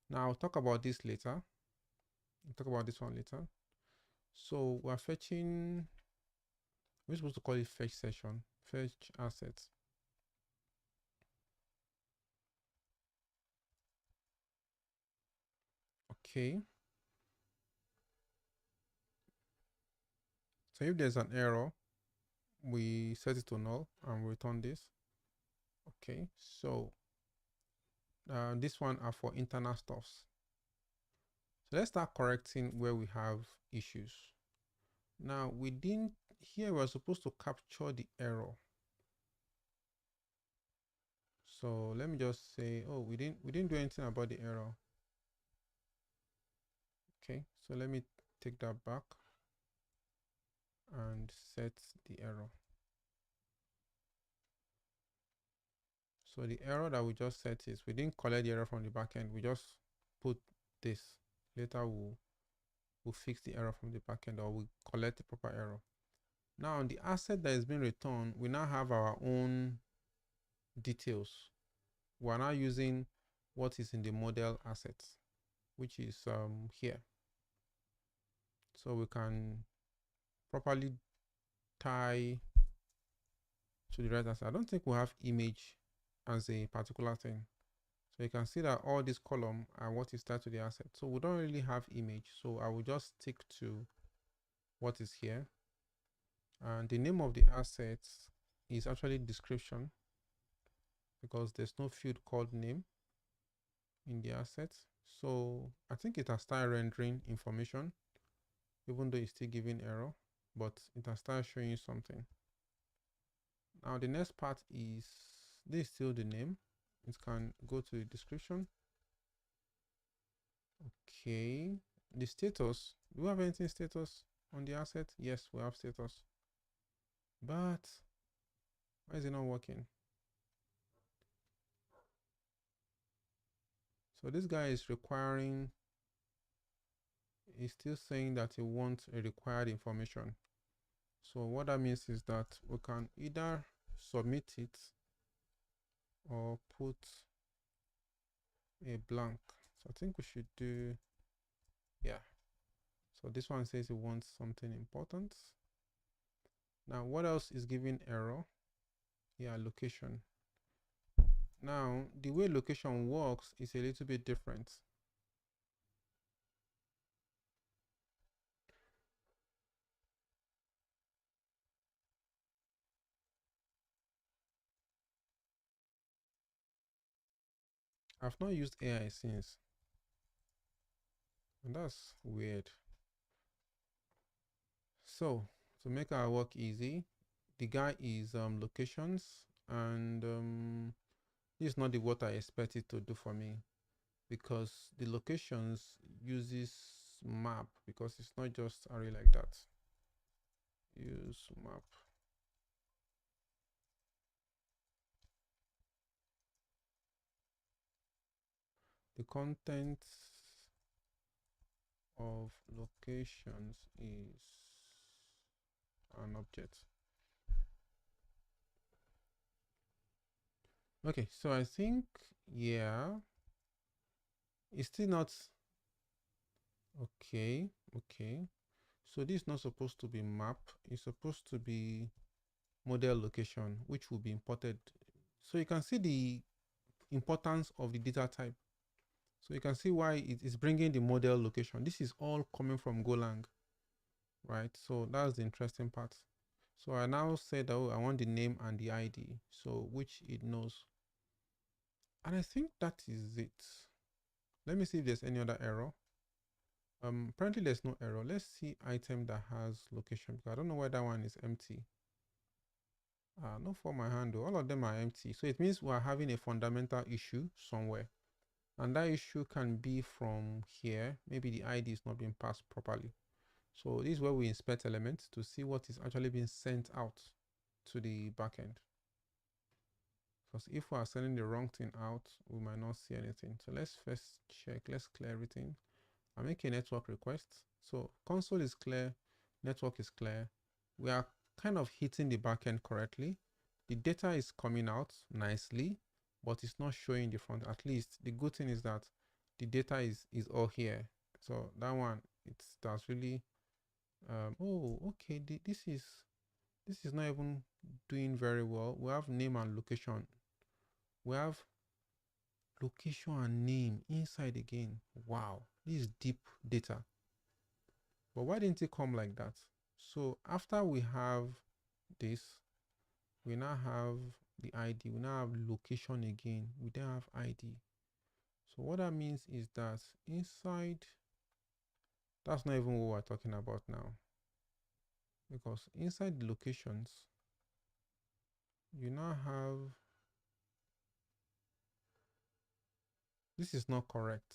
Now I'll talk about this later. I'll talk about this one later. So we're fetching, we're supposed to call it fetch session, fetch assets. Okay. So if there's an error, we set it to null and return this. Okay. So this one are for internal stuffs. So let's start correcting where we have issues. Now within here, we're supposed to capture the error. So let me just say, oh, we didn't do anything about the error. Okay, so let me take that back and set the error. So the error that we just set is we didn't collect the error from the backend. We just put this. Later we'll fix the error from the backend, or we'll collect the proper error. Now the asset that is being returned, we now have our own details. We're now using what is in the model assets, which is here. So we can properly tie to the right asset. I don't think we have image as a particular thing. So you can see that all these columns are what is tied to the asset. So we don't really have image. So I will just stick to what is here. And the name of the assets is actually description, because there's no field called name in the assets. So I think it has started rendering information, even though it's still giving error, but it has started showing you something. Now the next part is, this is still the name. It can go to the description. Okay, the status. Do we have anything status on the asset? Yes, we have status. But why is it not working? So this guy is requiring, he's still saying that he wants a required information. So what that means is that we can either submit it or put a blank. So I think we should do, yeah. So this one says it wants something important. Now what else is giving error? Yeah, location. Now the way location works is a little bit different. I've not used AI since, and that's weird. So to make our work easy, the guy is locations, and this is not the what I expected to do for me, because the locations uses map, because it's not just array like that. Use map. The content of locations is an object. Okay, so I think, yeah, it's still not okay. Okay, so this is not supposed to be map. It's supposed to be model location, which will be imported. So you can see importance of the data type. So you can see why it is bringing the model location. This is all coming from Golang, right? So that's the interesting part. So I now said, oh, I want the name and the ID, so which it knows. And I think that is it. Let me see if there's any other error. Apparently there's no error. Let's see item that has location, because I don't know why that one is empty. Not for my handle. All of them are empty. So it means we're having a fundamental issue somewhere. And that issue can be from here. Maybe the ID is not being passed properly. So this is where we inspect elements to see what is actually being sent out to the backend. Because if we are sending the wrong thing out, we might not see anything. So let's first check. Let's clear everything. I make a network request. So console is clear. Network is clear. We are kind of hitting the backend correctly. The data is coming out nicely, but it's not showing the front. At least the good thing is that the data is all here. So that one, that's really oh, okay. This is not even doing very well. We have name and location. We have location and name inside again. Wow, this is deep data. But why didn't it come like that? So after we have this, we now have the ID. We now have location again. We don't have ID. So what that means is that inside, that's not even what we're talking about now. Because inside the locations, you now have, this is not correct.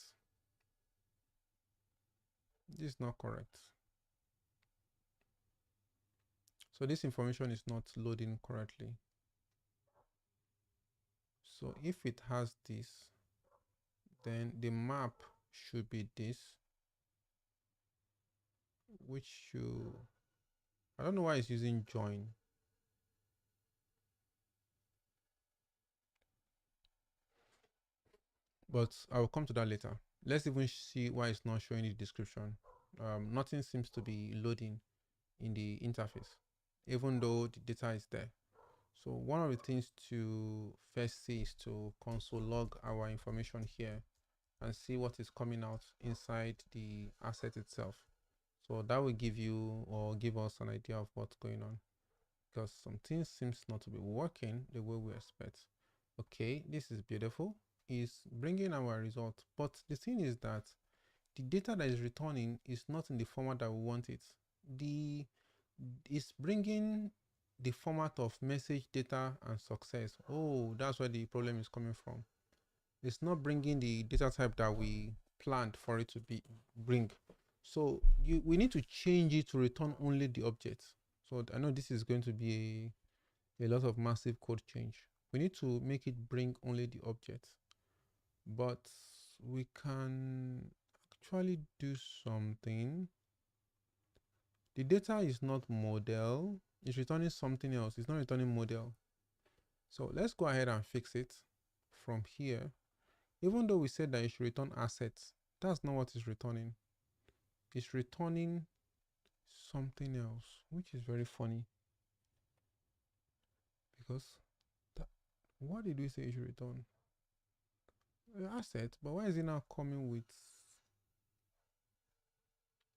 This is not correct. So this information is not loading correctly. So if it has this, then the map should be this, which should, I don't know why it's using join. But I will come to that later. Let's even see why it's not showing the description. Nothing seems to be loading in the interface, even though the data is there. So one of the things to first see is to console log our information here and see what is coming out inside the asset itself. So that will give you or give us an idea of what's going on, because some things seems not to be working the way we expect. Okay, this is beautiful. Is bringing our result, but the thing is that the data that is returning is not in the format that we want it. It's bringing the format of message, data, and success. Oh, that's where the problem is coming from. It's not bringing the data type that we planned for it to bring. So we need to change it to return only the objects. So I know this is going to be a lot of massive code change. We need to make it bring only the objects, but we can actually do something. The data is not model, it's returning something else. It's not returning model. So let's go ahead and fix it from here. Even though we said that it should return assets, that's not what it's returning. It's returning something else, which is very funny, because what did we say it should return? Asset, but why is it now coming with,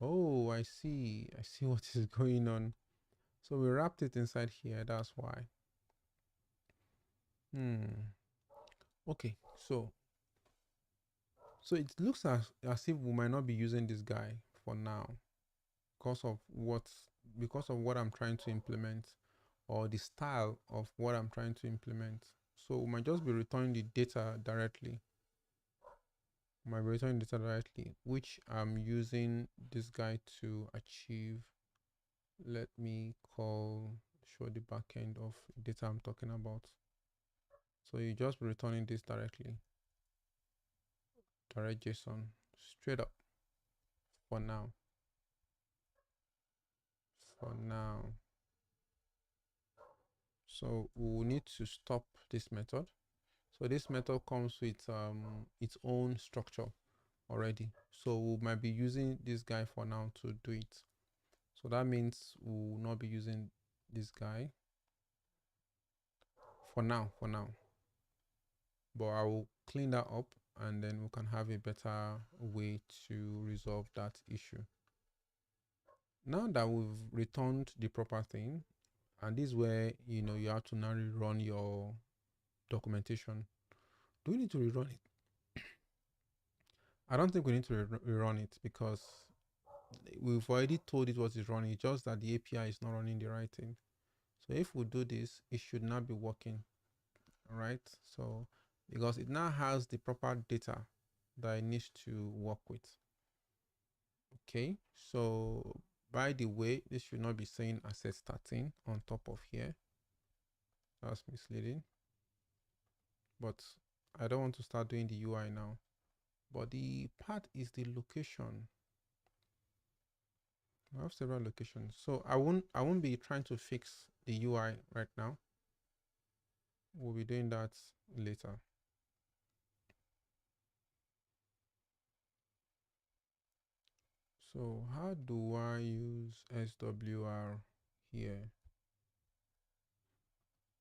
oh, I see what is going on. So we wrapped it inside here, that's why. Okay, so it looks as if we might not be using this guy for now because of what I'm trying to implement, or the style of what I'm trying to implement. So we might just be returning the data directly. Which I'm using this guy to achieve. Let me show the backend of data I'm talking about. So you just be returning this directly. Direct JSON straight up for now. So we will need to stop this method. So this method comes with its own structure already. So we might be using this guy for now to do it. So that means we will not be using this guy for now. but I will clean that up and then we can have a better way to resolve that issue. Now that we've returned the proper thing, and this is where you have to now rerun your documentation. Do we need to rerun it? I don't think we need to rerun it because we've already told it what is running, just that the API is not running the right thing. So if we do this, it should not be working. All right. So because it now has the proper data that it needs to work with. Okay. So by the way, this should not be saying asset starting on top of here. That's misleading. But I don't want to start doing the UI now. But the part is the location. I have several locations, so I won't be trying to fix the UI right now. We'll be doing that later. So how do I use SWR here?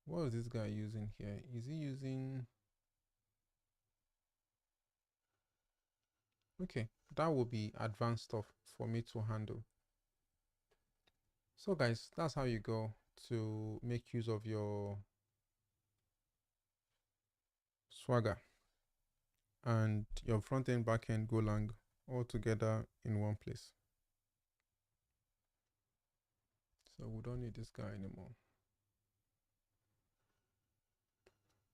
What is this guy using here? Is he using... Okay, that will be advanced stuff for me to handle. So guys, that's how you go to make use of your Swagger and your front-end, back-end Golang all together in one place. So we don't need this guy anymore.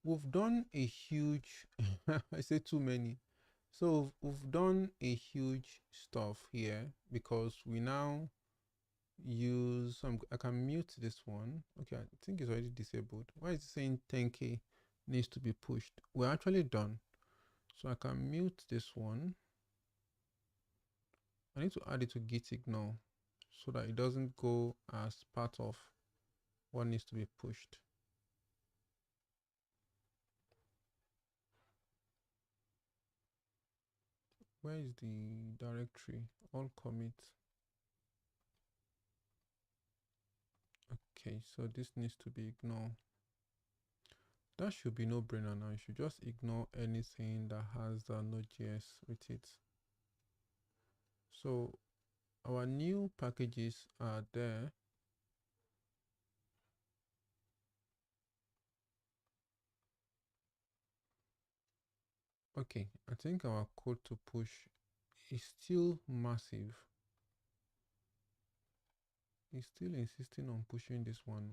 We've done a huge, I say too many. So we've done a huge stuff here because we now use I can mute this one. Okay, I think it's already disabled. Why is it saying 10K needs to be pushed? We're actually done. So I can mute this one. I need to add it to git ignore so that it doesn't go as part of what needs to be pushed. Where is the directory? All commit. Okay, so this needs to be ignored. That should be no brainer now. You should just ignore anything that has the Node.js with it. So our new packages are there. Okay, I think our code to push is still massive. It's still insisting on pushing this one.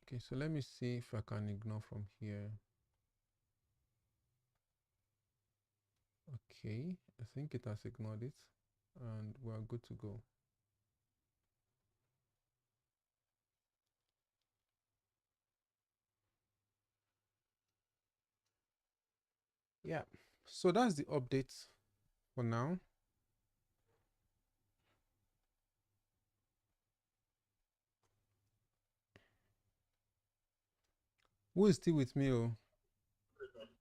Okay, so let me see if I can ignore from here. Okay, I think it has ignored it and we're good to go. Yeah, so that's the update for now. Who is still with me? Oh,